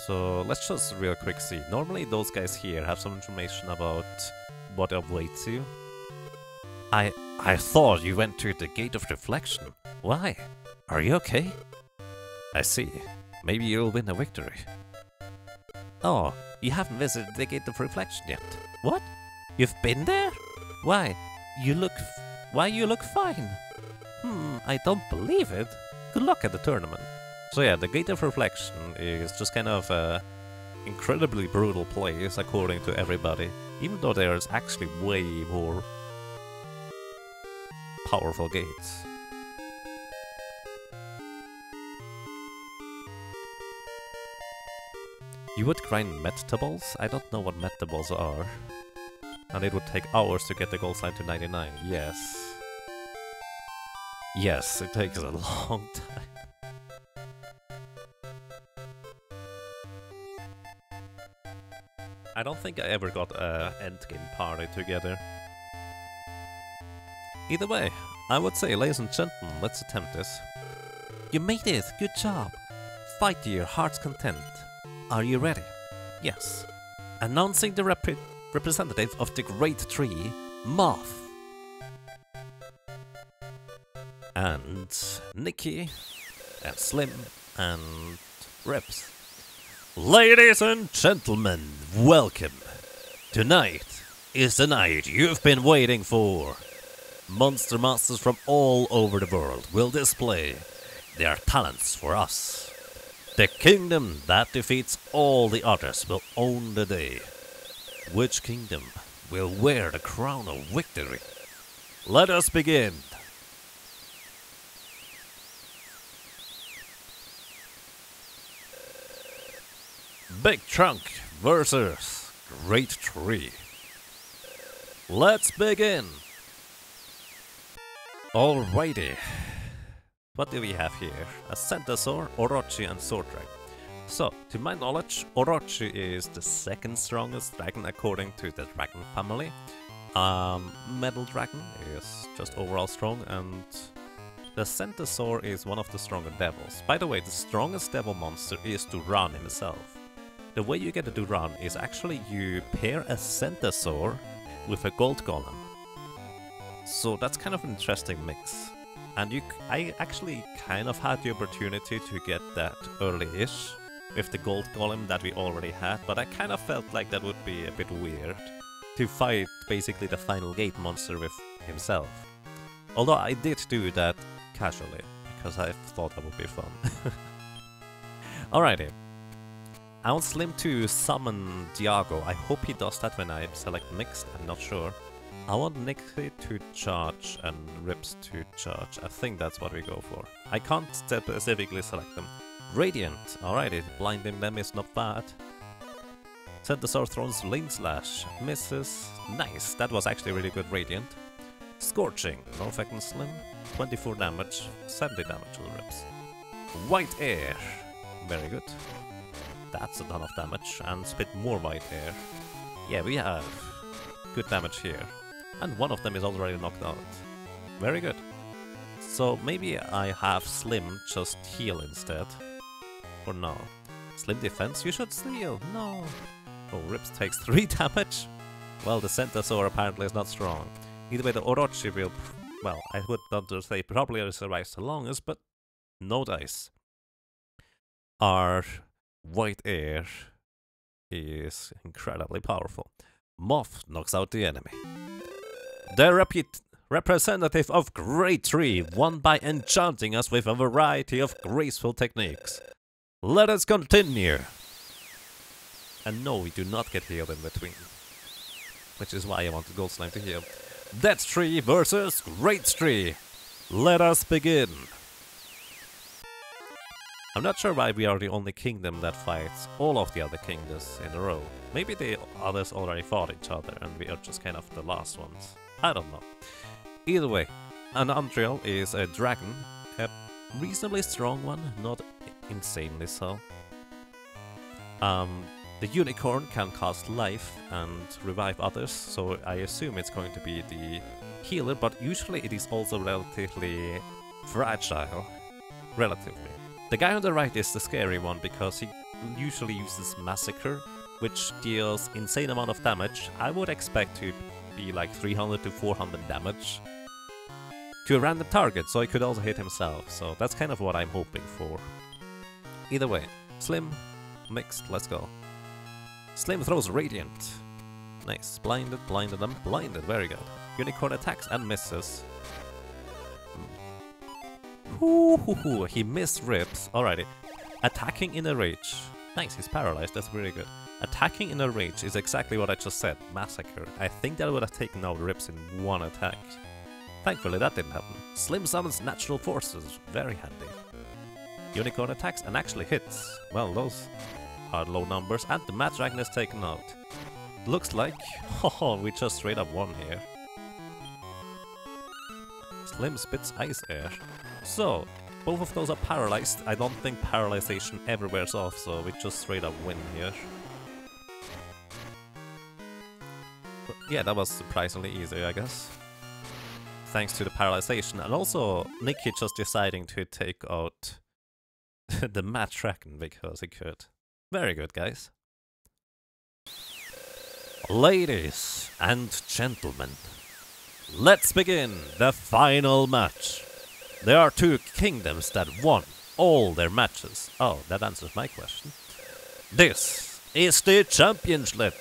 So let's just real quick see. Normally those guys here have some information about what awaits you. I thought you went to the Gate of Reflection. Why? Are you okay? I see. Maybe you'll win a victory. Oh, you haven't visited the Gate of Reflection yet. What? You've been there? Why? You look fine. I don't believe it. Good luck at the tournament. So yeah, the Gate of Reflection is just kind of a incredibly brutal place according to everybody, even though there's actually way more powerful gates. You would grind metables? I don't know what metables are. And it would take hours to get the gold slime to 99. Yes. Yes, it takes a long time. I don't think I ever got a endgame party together. Either way, I would say, ladies and gentlemen, let's attempt this. You made it! Good job! Fight to your heart's content. Are you ready? Yes. Announcing the representative of the Great Tree, Moth. And Nikki, and Slim, and Rips. Ladies and gentlemen, welcome. Tonight is the night you've been waiting for. Monster Masters from all over the world will display their talents for us. The kingdom that defeats all the others will own the day. Which kingdom will wear the crown of victory? Let us begin. Big Trunk versus Great Tree. Let's begin. Alrighty. What do we have here? A Centaur, Orochi, and Sworddrake. So, to my knowledge, Orochi is the second strongest dragon according to the dragon family. Metal Dragon is just overall strong, and the Centaur is one of the stronger devils. By the way, the strongest devil monster is Duran himself. The way you get a Duran is actually you pair a Centaur with a Gold Golem. So that's kind of an interesting mix. And I actually kind of had the opportunity to get that early-ish with the Gold Golem that we already had, but I kind of felt like that would be a bit weird to fight basically the final gate monster with himself. Although I did do that casually, because I thought that would be fun. Alrighty. I want Slim to summon Diago. I hope he does that when I select Mixed, I'm not sure. I want Nikki to charge and Rips to charge. I think that's what we go for. I can't specifically select them. Radiant. Alrighty, blinding them is not bad. Centaur throws Lane Slash. Misses. Nice, that was actually really good Radiant. Scorching. No effect on Slim. 24 damage. 70 damage to the Rips. White Air. Very good. That's a ton of damage. And spit more White Air. Yeah, we have good damage here. And one of them is already knocked out. Very good. So maybe I have Slim just heal instead. Or no. Slim defense? You should heal. No. Oh, Rips takes 3 damage. Well, the Centaur apparently is not strong. Either way, the Orochi will... Well, I would not to say probably survives the longest, but no dice. Our White Air is incredibly powerful. Moth knocks out the enemy. The representative of Great Tree won by enchanting us with a variety of graceful techniques. Let us continue! And no, we do not get healed in between. Which is why I want the Gold Slime to heal. Death Tree versus Great Tree! Let us begin! I'm not sure why we are the only kingdom that fights all of the other kingdoms in a row. Maybe the others already fought each other and we are just kind of the last ones. I don't know. Either way, an Andriel is a dragon, a reasonably strong one, not insanely so. The unicorn can cast life and revive others, so I assume it's going to be the healer, but usually it is also relatively fragile. Relatively. The guy on the right is the scary one because he usually uses Massacre, which deals insane amount of damage. I would expect to be like 300 to 400 damage to a random target, so he could also hit himself, so that's kind of what I'm hoping for. Either way, Slim, Mixed, let's go. Slim throws Radiant. Nice, blinded, blinded, and blinded, very good. Unicorn attacks and misses. He missed Rips, alrighty. Attacking in a rage. Nice, he's paralyzed, that's really good. Attacking in a rage is exactly what I just said, Massacre. I think that would have taken out Rips in one attack. Thankfully that didn't happen. Slim summons Natural Forces, very handy. Unicorn attacks and actually hits. Well, those are low numbers, and the Mad Dragon is taken out. Looks like... Oh, we just straight up won here. Slim spits Ice Air. So, both of those are paralyzed. I don't think paralyzation ever wears off, so we just straight up win here. But yeah, that was surprisingly easy, I guess. Thanks to the paralyzation, and also Nikki just deciding to take out the Mad Dragon because he could. Very good, guys. Ladies and gentlemen, let's begin the final match. There are 2 kingdoms that won all their matches. Oh, that answers my question. This is the championship.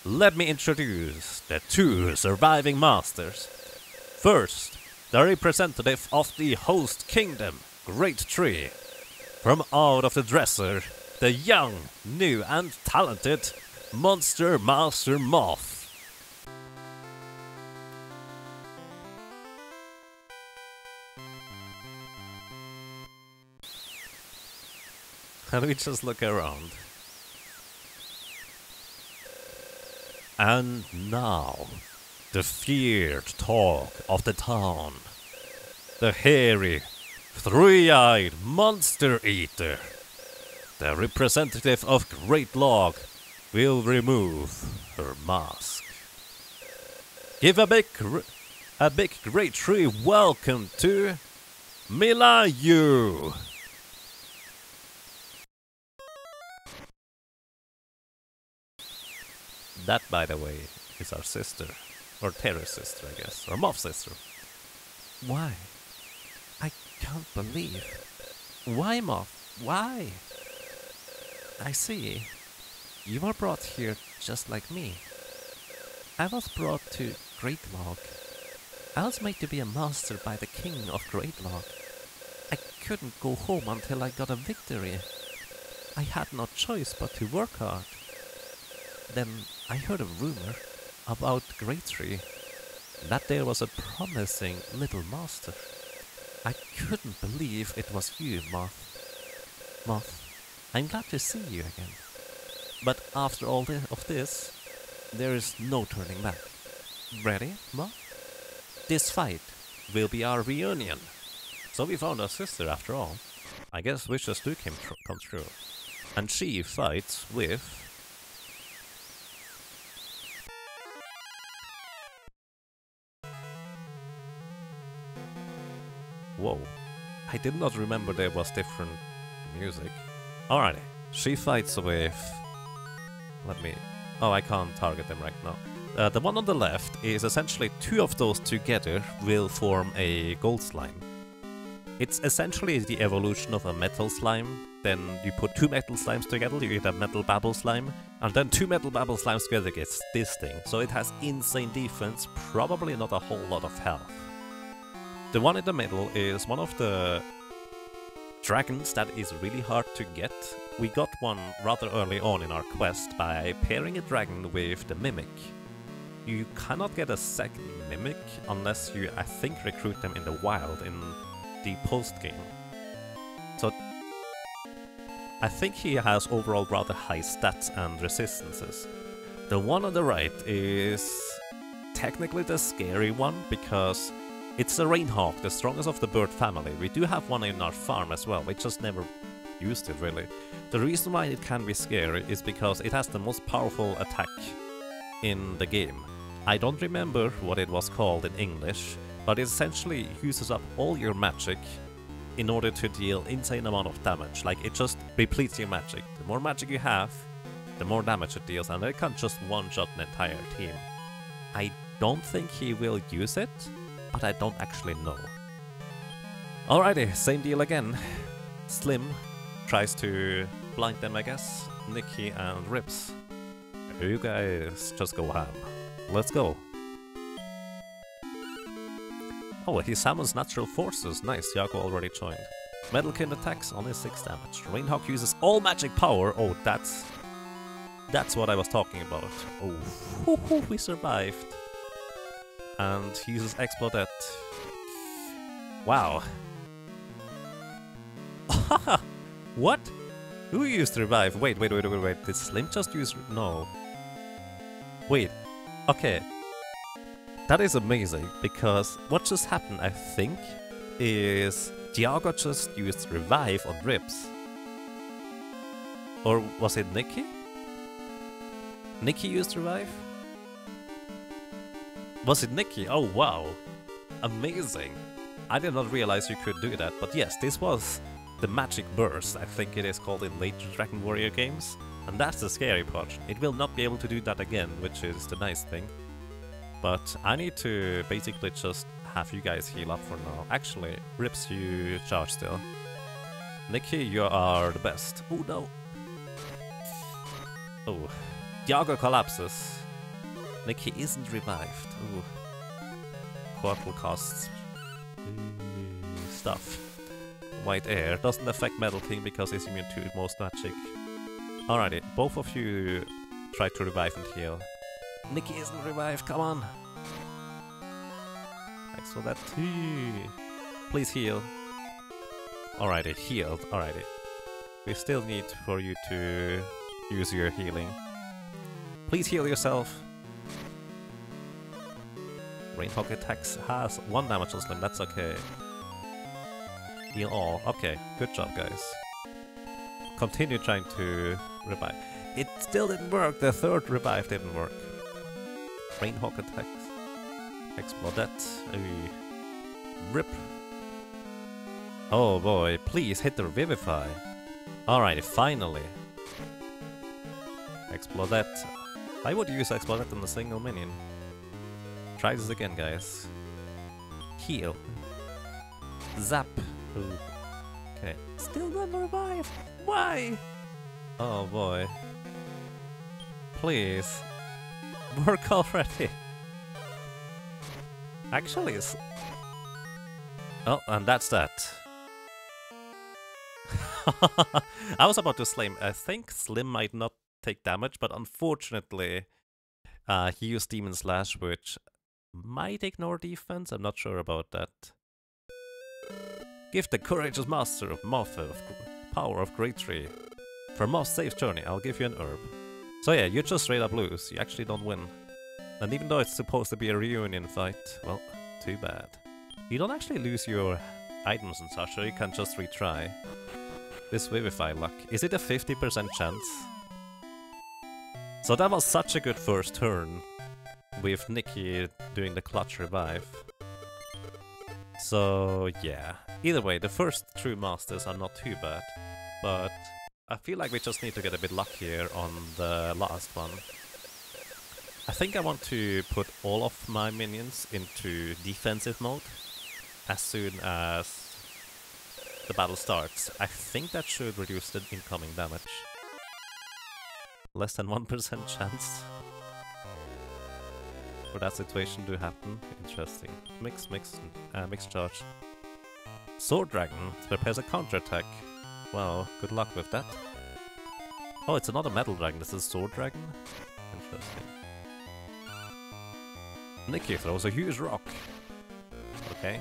Let me introduce the 2 surviving masters. First, the representative of the host kingdom, Great Tree. From out of the dresser, the young, new and talented Monster Master Moth. And we just look around. And now, the feared talk of the town. The hairy, 3-eyed monster eater. the representative of Great Log will remove her mask. Give a big great tree welcome to Mila Yu. That, by the way, is our sister. Or Terry's sister, I guess. Or Moth's sister. Why? I can't believe. Why, Moth? Why? I see. You were brought here just like me. I was brought to Great Log. I was made to be a master by the king of Great Log. I couldn't go home until I got a victory. I had no choice but to work hard. Then I heard a rumor about Great Tree, that there was a promising little master. I couldn't believe it was you, Moth. Moth, I'm glad to see you again. But after all of this, there is no turning back. Ready, Moth? This fight will be our reunion. So we found our sister after all. I guess wishes do come true. And she fights with... Whoa, I did not remember there was different music. Alrighty, she fights with... Let me... Oh, I can't target them right now. The one on the left is essentially two of those together will form a gold slime. It's essentially the evolution of a metal slime. Then you put two metal slimes together, you get a metal babble slime. And then two metal babble slimes together gets this thing. So it has insane defense, probably not a whole lot of health. The one in the middle is one of the dragons that is really hard to get. We got one rather early on in our quest by pairing a dragon with the Mimic. You cannot get a second Mimic unless you, I think, recruit them in the wild in the post-game. So I think he has overall rather high stats and resistances. The one on the right is technically the scary one because it's a Rainhawk, the strongest of the bird family. We do have one in our farm as well, we just never used it really. The reason why it can be scary is because it has the most powerful attack in the game. I don't remember what it was called in English, but it essentially uses up all your magic in order to deal insane amount of damage. Like, it just depletes your magic. The more magic you have, the more damage it deals, and it can just one-shot an entire team. I don't think he will use it, but I don't actually know. Alrighty, same deal again. Slim tries to blind them, I guess. Nikki and Rips. You guys just go ham. Let's go. Oh, he summons natural forces. Nice, Yago already joined. Metalkin attacks, only 6 damage. Rainhawk uses all magic power. Oh, that's what I was talking about. Oh, we survived. And he uses Explodette. Wow. What? Who used Revive? Wait. Did Slim just use... No. Wait. Okay. That is amazing, because what just happened, I think, is Diago just used Revive on Rips. Or was it Nikki? Nikki used Revive? Was it Nikki? Oh wow! Amazing! I did not realize you could do that, but yes, this was the Magic Burst, I think it is called in later Dragon Warrior games. And that's the scary part. It will not be able to do that again, which is the nice thing. But I need to basically just have you guys heal up for now. Actually, Rips, you charge still. Nikki, you are the best. Oh no! Oh. Diago collapses. Nikki isn't revived. Ooh. Portal costs stuff. White Air doesn't affect Metal King because he's immune to most magic. Alrighty, both of you try to revive and heal. Nikki isn't revived, come on! Thanks for that. Please heal. Alrighty, healed. Alrighty. We still need for you to use your healing. Please heal yourself. Rainhawk attacks has 1 damage on Slim, that's okay. Heal all. Okay, good job guys. continue trying to revive. It still didn't work. The third revive didn't work. Rainhawk attacks. Explode that. Rip. Oh boy, please hit the Revivify. Alrighty, finally. Explode that. I would use Explode that on a single minion. Try this again, guys. Heal. Zap. Ooh. Okay. Still not revived. Why? Oh boy. Please. Work already. Actually, oh, and that's that. I was about to Slim. I think Slim might not take damage, but unfortunately, he used Demon Slash, which might ignore defense. I'm not sure about that. Give the courageous master of Moth of power of Great Tree. For Moth's safe journey, I'll give you an herb. So yeah, you just straight up lose. You actually don't win. And even though it's supposed to be a reunion fight, well, too bad. You don't actually lose your items and such, so you can just retry. This Vivify luck. Is it a 50% chance? So that was such a good first turn, with Nikki doing the clutch revive. So yeah, either way, the first true masters are not too bad, but I feel like we just need to get a bit luckier on the last one. I think I want to put all of my minions into defensive mode as soon as the battle starts. I think that should reduce the incoming damage. Less than 1% chance for that situation to happen. Interesting. Mixed charge. Sword Dragon prepares a counterattack. Wow, good luck with that. Oh, it's another Metal Dragon. This is Sword Dragon? Interesting. Nikki throws a huge rock. Okay.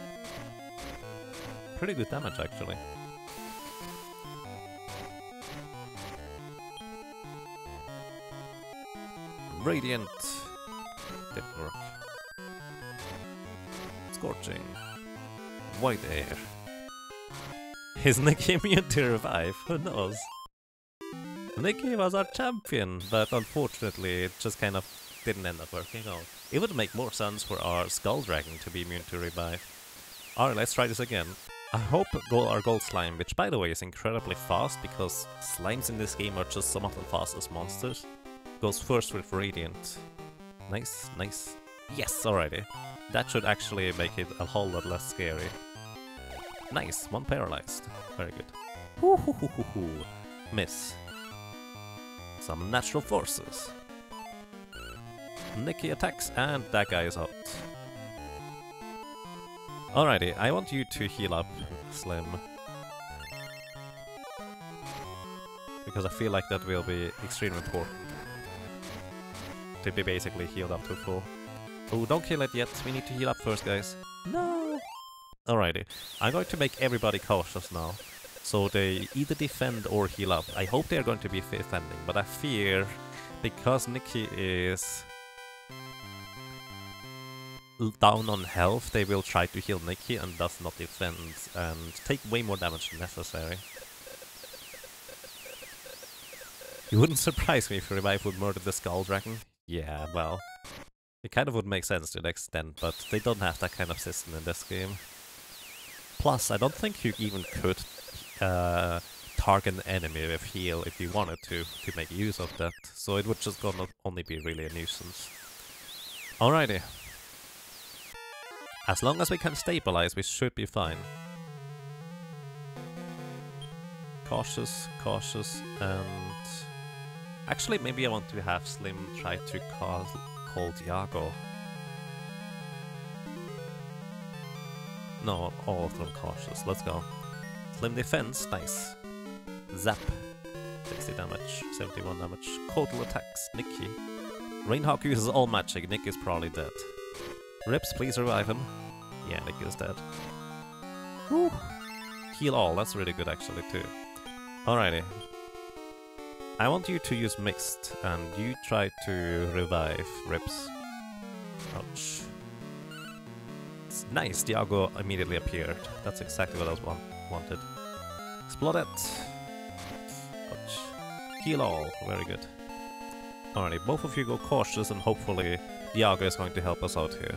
Pretty good damage, actually. Radiant. Didn't work. Scorching. White air. Is Nikki immune to revive? Who knows? Nikki was our champion, but unfortunately it just kind of didn't end up working out. It would make more sense for our Skull Dragon to be immune to revive. Alright, let's try this again. I hope our Gold Slime, which by the way is incredibly fast because slimes in this game are just some of the fastest monsters, goes first with Radiant. Nice, nice. Yes, alrighty. That should actually make it a whole lot less scary. Nice, one paralyzed. Very good. Hoo-hoo-hoo-hoo-hoo. Miss. Some natural forces. Nikki attacks, and that guy is out. Alrighty, I want you to heal up, Slim. Because I feel like that will be extremely important. To be basically healed up to full. Oh, don't kill it yet. We need to heal up first, guys. No! Alrighty. I'm going to make everybody cautious now. So they either defend or heal up. I hope they're going to be defending, but I fear because Nikki is down on health, they will try to heal Nikki and thus not defend and take way more damage than necessary. It wouldn't surprise me if Revive would murder the Skull Dragon. Yeah, well, it kind of would make sense to an extent, but they don't have that kind of system in this game. Plus, I don't think you even could target an enemy with heal if you wanted to make use of that, so it would just gonna only be really a nuisance. Alrighty. As long as we can stabilize, we should be fine. Cautious, cautious, and... Actually, maybe I want to have Slim try to call Diago. No, all of them cautious. Let's go. Slim defense, nice. Zap. 60 damage, 71 damage. Total attacks, Nikki. Rainhawk uses all magic, Nick is probably dead. Rips, please revive him. Yeah, Nick is dead. Woo. Heal all, that's really good actually too. Alrighty. I want you to use Mixed, and you try to revive Rips. Ouch. It's nice, Diago immediately appeared. That's exactly what I wanted. Explode it. Heal all. Very good. Alrighty, both of you go cautious and hopefully Yaga is going to help us out here.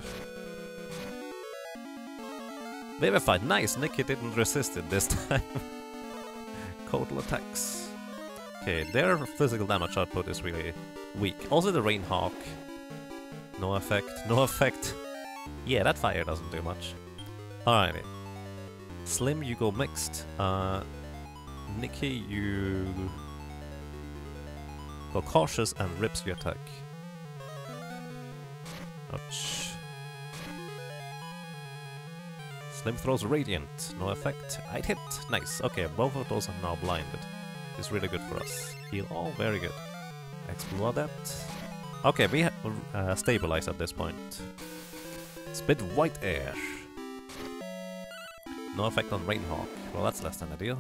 Vivify, nice! Nikki didn't resist it this time. Total attacks. Okay, their physical damage output is really weak. Also the Rainhawk. No effect, no effect. Yeah, that fire doesn't do much. Alrighty. Slim, you go mixed. Nikki, you go cautious and rips your attack. Ouch. Slim throws Radiant, no effect. I'd hit. Nice. Okay, both of those are now blinded. It's really good for us. Heal all, very good. Explode that. Okay, we stabilize at this point. Spit White Air. No effect on Rainhawk. Well, that's less than ideal.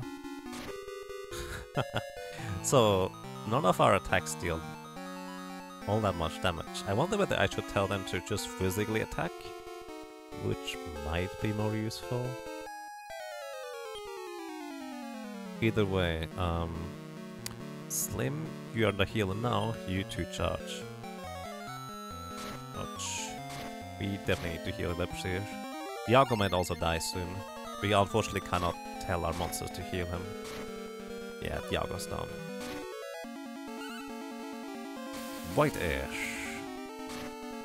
So, none of our attacks deal all that much damage. I wonder whether I should tell them to just physically attack, which might be more useful. Either way, Slim, you are the healer now, you two charge. Ouch. We definitely need to heal Lepsir. Yago might also die soon. We unfortunately cannot tell our monsters to heal him. Yeah, Yago's down. White Air.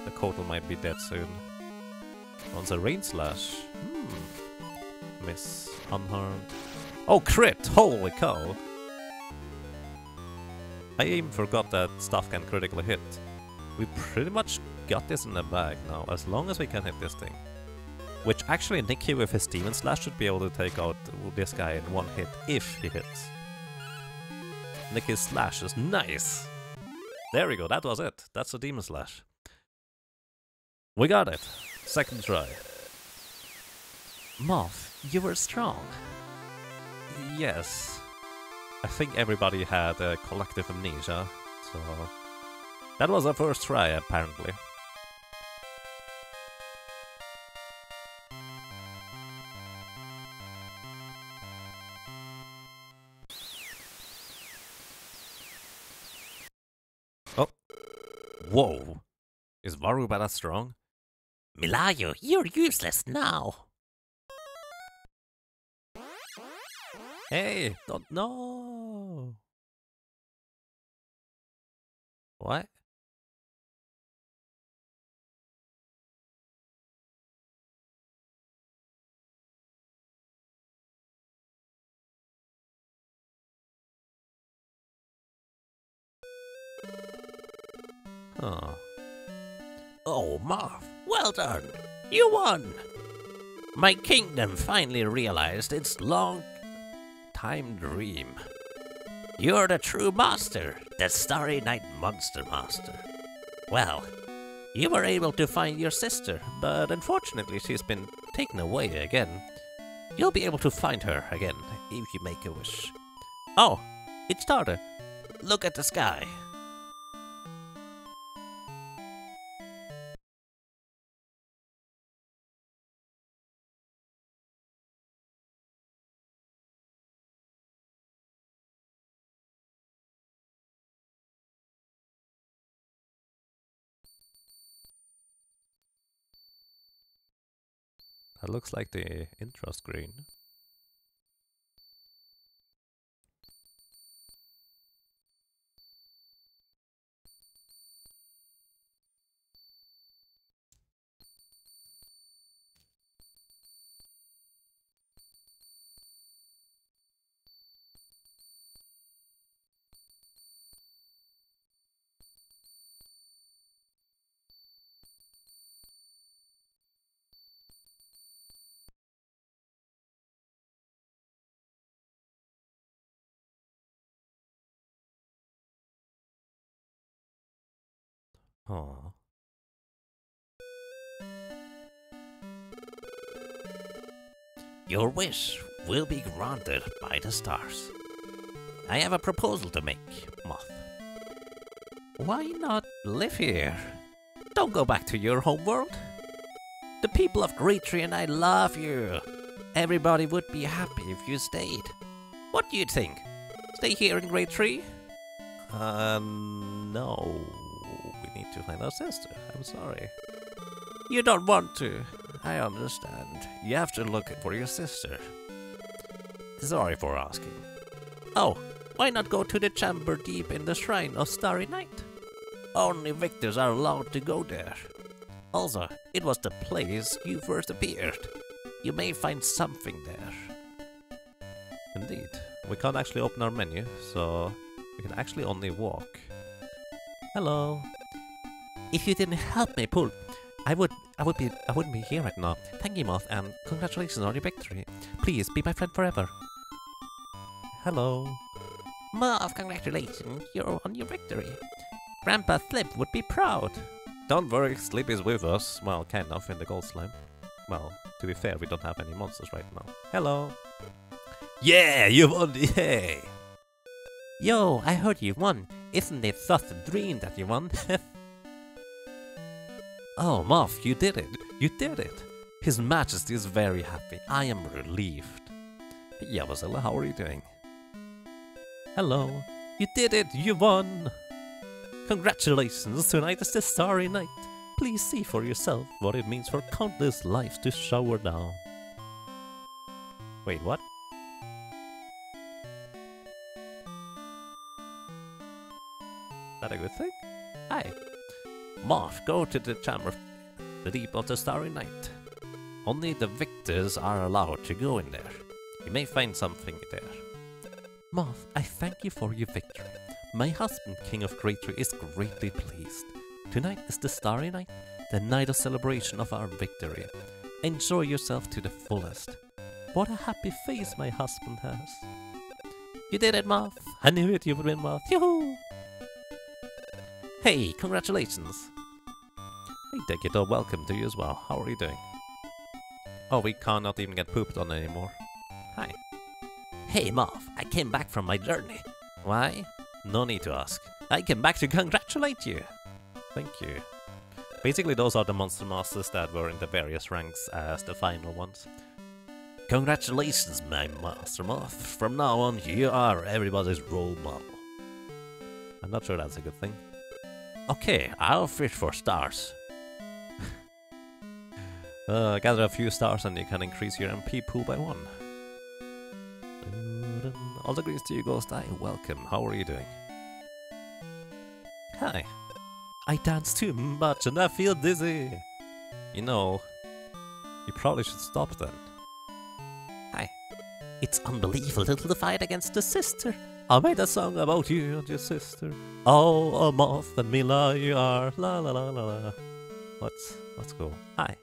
The Kotal might be dead soon. Runs a Rain Slash. Miss. Unharmed. Oh, crit! Holy cow! I even forgot that stuff can critically hit. We pretty much got this in the bag now, as long as we can hit this thing. Which actually Nikki with his Demon Slash should be able to take out this guy in one hit, if he hits. Nikki's Slash is nice! There we go, that was it. That's a Demon Slash. We got it! Second try. Moth, you were strong. Yes. I think everybody had a collective amnesia, so... That was our first try, apparently. Oh. Whoa. Is Varuba that strong? Milayo, you're useless now. Hey, don't no. What? Huh. Oh, Marv, well done. You won. My kingdom finally realized its long-time dream. You're the true master, the Starry Night Monster Master. Well, you were able to find your sister, but unfortunately she's been taken away again. You'll be able to find her again if you make a wish. Oh, it's Tartar. Look at the sky. That looks like the intro screen. Aww. Your wish will be granted by the stars. I have a proposal to make, Moth. Why not live here? Don't go back to your homeworld. The people of Great Tree and I love you. Everybody would be happy if you stayed. What do you think? Stay here in Great Tree? No. We need to find our sister. I'm sorry. You don't want to. I understand. You have to look for your sister. Sorry for asking. Oh, why not go to the chamber deep in the Shrine of Starry Night? Only victors are allowed to go there. Also, it was the place you first appeared. You may find something there. Indeed. We can't actually open our menu, so we can actually only walk. Hello. If you didn't help me pull, I wouldn't be here right now. Thank you, Moth, and congratulations on your victory. Please be my friend forever. Hello. Moth, congratulations, you're on your victory. Grandpa Slip would be proud. Don't worry, Slip is with us. Well, kind of, in the gold slime. Well, to be fair, we don't have any monsters right now. Hello. Yeah, you won, yay! Yo, I heard you won. Isn't it such a dream that you won? Oh, Moth, you did it. You did it. His Majesty is very happy. I am relieved. Yabazilla, how are you doing? Hello. You did it. You won. Congratulations. Tonight is the Starry Night. Please see for yourself what it means for countless lives to shower down. Wait, what? Is that a good thing? Hi. Moth, go to the chamber, the deep of the Starry Night. Only the victors are allowed to go in there. You may find something there. Moth, I thank you for your victory. My husband, King of Great Tree, is greatly pleased. Tonight is the Starry Night, the night of celebration of our victory. Enjoy yourself to the fullest. What a happy face my husband has. You did it, Moth. I knew it, you would win, Moth. Yoo-hoo! Hey, congratulations! Hey, Dekito, welcome to you as well. How are you doing? Oh, we cannot even get pooped on anymore. Hi. Hey, Moth, I came back from my journey. Why? No need to ask. I came back to congratulate you. Thank you. Basically, those are the Monster Masters that were in the various ranks as the final ones. Congratulations, my Master Moth. From now on, you are everybody's role model. I'm not sure that's a good thing. Okay, I'll fish for stars. Gather a few stars and you can increase your MP pool by 1. All the greens to you, Ghost Eye. Welcome. How are you doing? Hi. I dance too much and I feel dizzy. You know, you probably should stop then. Hi. It's unbelievable to fight against the sister. I made a song about you and your sister. Oh, a Moth and Mila you are. La la la la la. Let's go. Hi.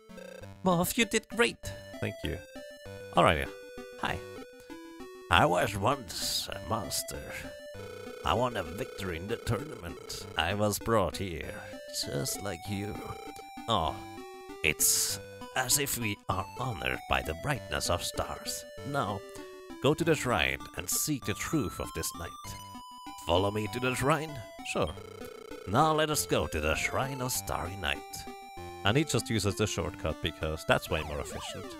Moth, you did great. Thank you. Alright. Hi. I was once a monster. I won a victory in the tournament. I was brought here, just like you. Oh, it's as if we are honored by the brightness of stars. Now, go to the shrine and seek the truth of this night. Follow me to the shrine? Sure. Now let us go to the Shrine of Starry Night. And he just uses the shortcut because that's way more efficient.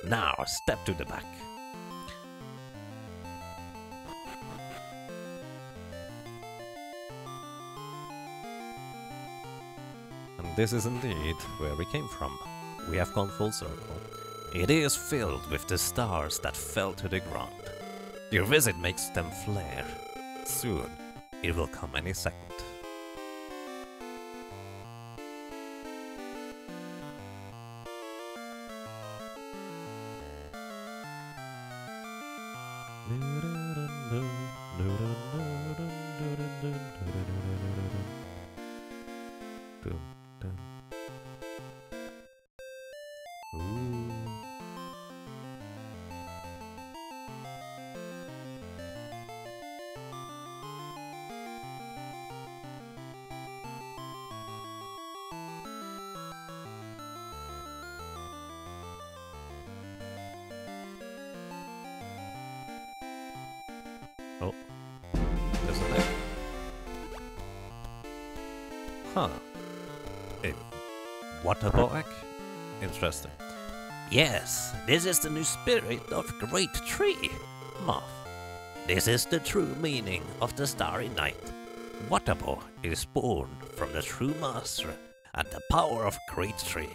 Now, step to the back. And this is indeed where we came from. We have gone full circle. It is filled with the stars that fell to the ground. Your visit makes them flare. Soon, it will come any second. Oh, there's a there. Huh. A water boak? Interesting. Yes, this is the new spirit of Great Tree. Moth, This is the true meaning of the Starry Night. Watabo is born from the true master and the power of Great Tree.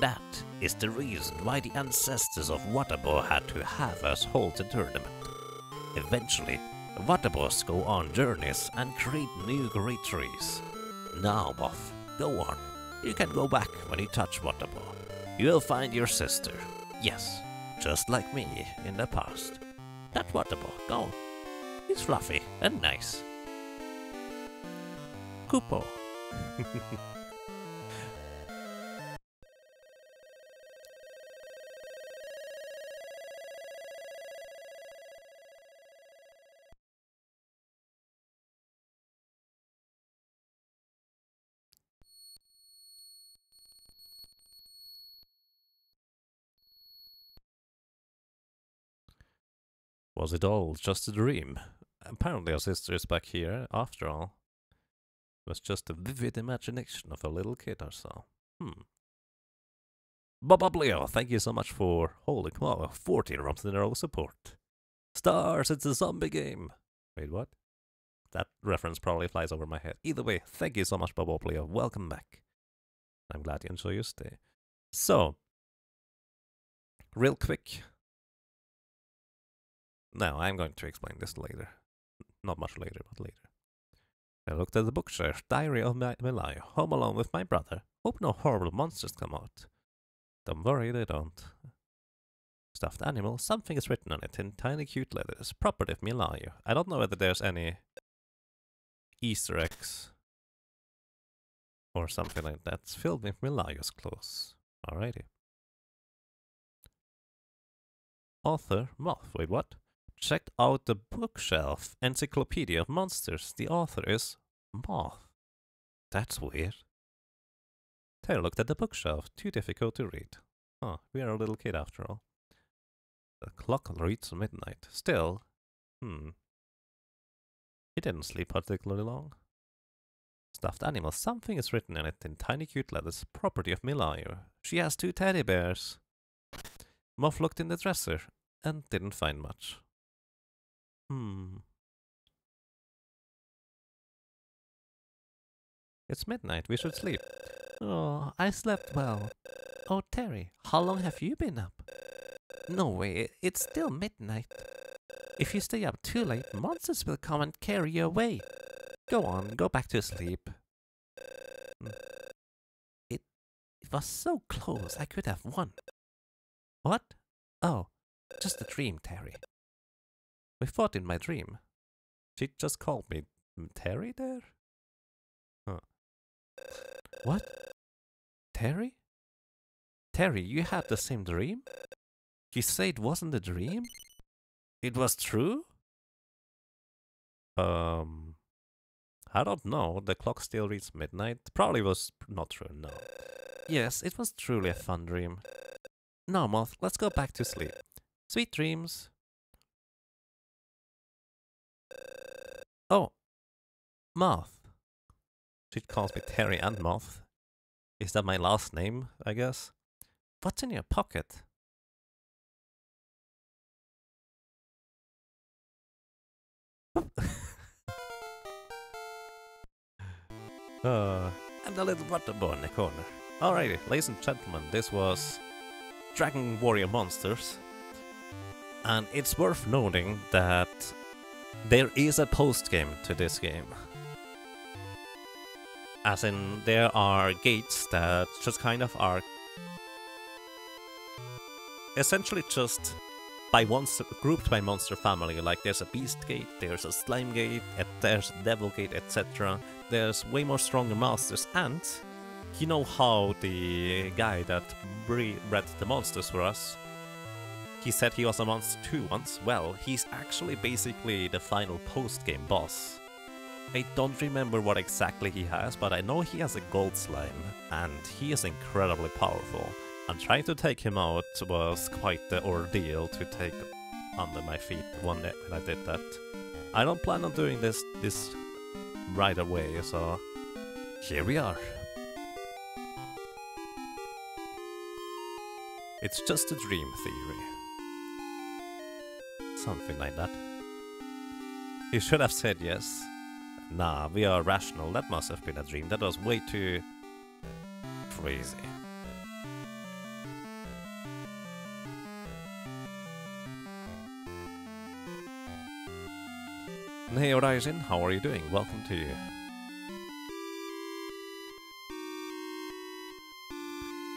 That is the reason why the ancestors of Watabo had to have us hold the tournament. Eventually, Watabos go on journeys and create new great trees. Now, Moth, go on. You can go back when you touch Watabo. You'll find your sister. Yes, just like me in the past. That Watabo, go. He's fluffy and nice. Kupo. Was it all just a dream? Apparently our sister is back here, after all. It was just a vivid imagination of a little kid or so. Bob Leo, thank you so much for, holy cow, 14 ROMs in a row support. Stars, it's a zombie game. Wait, what? That reference probably flies over my head. Either way, thank you so much, Bob Leo. Welcome back. I'm glad you enjoy your stay. So, real quick. Now, I'm going to explain this later. Not much later, but later. I looked at the bookshelf. Diary of Melayo. Home alone with my brother. Hope no horrible monsters come out. Don't worry, they don't. Stuffed animal. Something is written on it in tiny cute letters. Property of Melayo. I don't know whether there's any Easter eggs or something like that. It's filled with Melayo's clothes. Alrighty. Author Moth. Wait, what? Checked out the bookshelf. Encyclopedia of Monsters. The author is Moth. That's weird. Terry looked at the bookshelf. Too difficult to read. Huh, we are a little kid after all. The clock reads midnight. Still, he didn't sleep particularly long. Stuffed animal. Something is written in it in tiny cute letters. Property of Melayo. She has 2 teddy bears. Moth looked in the dresser and didn't find much. It's midnight. We should sleep. Oh, I slept well. Oh, Terry, how long have you been up? No way, it's still midnight. If you stay up too late, monsters will come and carry you away. Go on, go back to sleep. It was so close, I could have won. What? Oh, just a dream, Terry. We fought in my dream. She just called me Terry there? Huh. What? Terry? Terry, you had the same dream? You say it wasn't a dream? It was true? I don't know. The clock still reads midnight. Probably was not true, no. Yes, it was truly a fun dream. Now, Moth, let's go back to sleep. Sweet dreams. Oh, Moth. She calls me Terry and Moth. Is that my last name, I guess? What's in your pocket? And the little water boy in the corner. Alrighty, ladies and gentlemen, this was Dragon Warrior Monsters. And it's worth noting that there is a post-game to this game. As in, there are gates that just kind of are essentially just grouped by monster family. Like there's a beast gate, there's a slime gate, there's a devil gate, etc. There's way more stronger masters, and you know how the guy that bred the monsters for us, he said he was a monster too once. Well, he's actually basically the final post-game boss. I don't remember what exactly he has, but I know he has a gold slime, and he is incredibly powerful. And trying to take him out was quite the ordeal to take under my feet when I did that. I don't plan on doing this right away, so here we are. It's just a dream theory. Something like that. You should have said yes. Nah, we are rational. That must have been a dream. That was way too crazy. Hey Horizon, how are you doing? Welcome to you.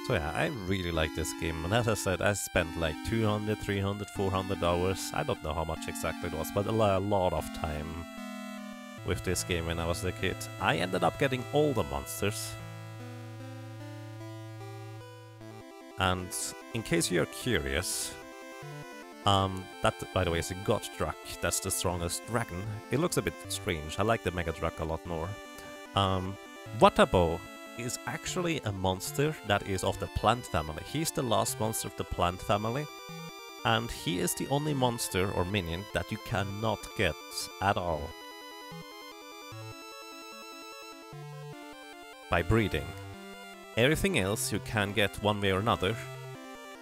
So yeah, I really like this game, and as I said, I spent like 200, 300, 400 hours, I don't know how much exactly it was, but a lot of time with this game when I was a kid. I ended up getting all the monsters. And in case you're curious, that, by the way, is a God Drak. That's the strongest dragon. It looks a bit strange. I like the Mega Drak a lot more. Watabo is actually a monster that is of the plant family. He's the last monster of the plant family, and he is the only monster or minion that you cannot get at all by breeding. Everything else you can get one way or another,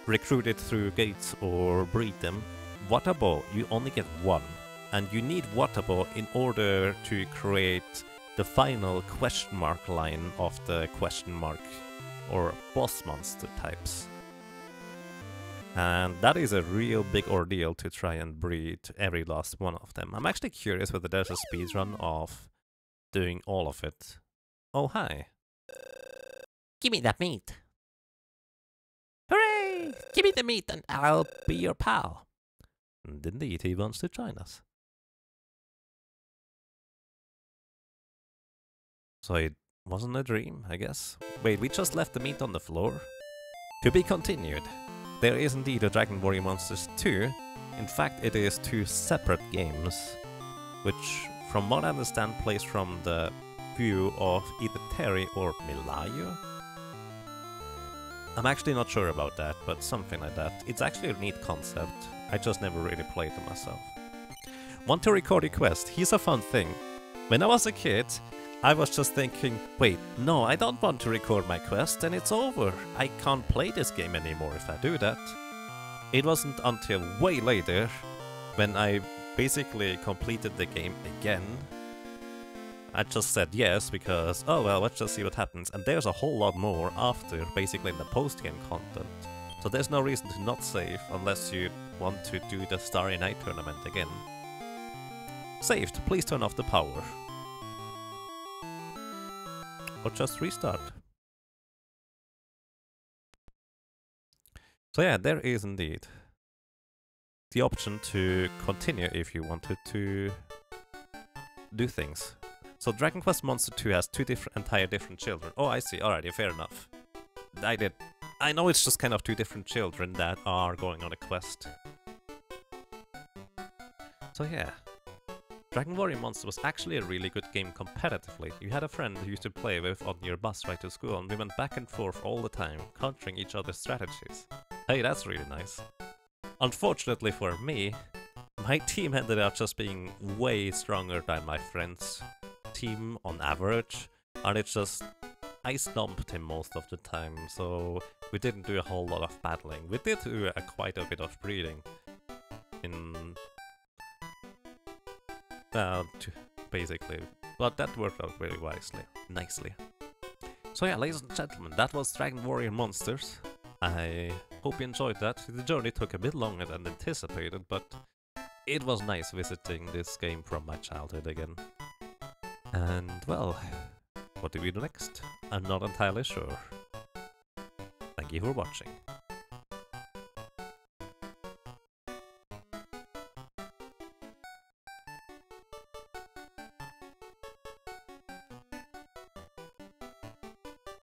recruit it through gates or breed them. Watabo, you only get one, and you need Watabo in order to create the final question mark line of the question mark or boss monster types. And that is a real big ordeal to try and breed every last one of them. I'm actually curious whether there's a speedrun of doing all of it. Oh, hi. Give me that meat. Hooray! Give me the meat and I'll be your pal. And indeed, he wants to join us. So it wasn't a dream, I guess. Wait, we just left the meat on the floor? To be continued. There is indeed a Dragon Warrior Monsters 2. In fact, it is 2 separate games, which, from what I understand, plays from the view of either Terry or Milayo. I'm actually not sure about that, but something like that. It's actually a neat concept. I just never really played it myself. Want to record your quest? Here's a fun thing. When I was a kid, I was just thinking, wait, no, I don't want to record my quest, and it's over. I can't play this game anymore if I do that. It wasn't until way later, when I basically completed the game again, I just said yes, because, oh well, let's just see what happens. And there's a whole lot more after, basically in the post-game content. So there's no reason to not save, unless you want to do the Starry Night tournament again. Saved, please turn off the power. Or just restart. So yeah, there is indeed the option to continue if you wanted to do things. So Dragon Quest Monster 2 has 2 entire different children. Oh, I see. Alrighty, fair enough. I know it's just kind of 2 different children that are going on a quest. So yeah. Dragon Warrior Monster was actually a really good game competitively. You had a friend who used to play with on your bus ride to school, and we went back and forth all the time, countering each other's strategies. Hey, that's really nice. Unfortunately for me, my team ended up just being way stronger than my friend's team on average, and it's just, I stomped him most of the time, so we didn't do a whole lot of battling. We did do quite a bit of breeding in basically, but that worked out very nicely. So yeah, ladies and gentlemen, that was Dragon Warrior Monsters. I hope you enjoyed that. The journey took a bit longer than anticipated, but it was nice visiting this game from my childhood again. And well, what do we do next? I'm not entirely sure. Thank you for watching.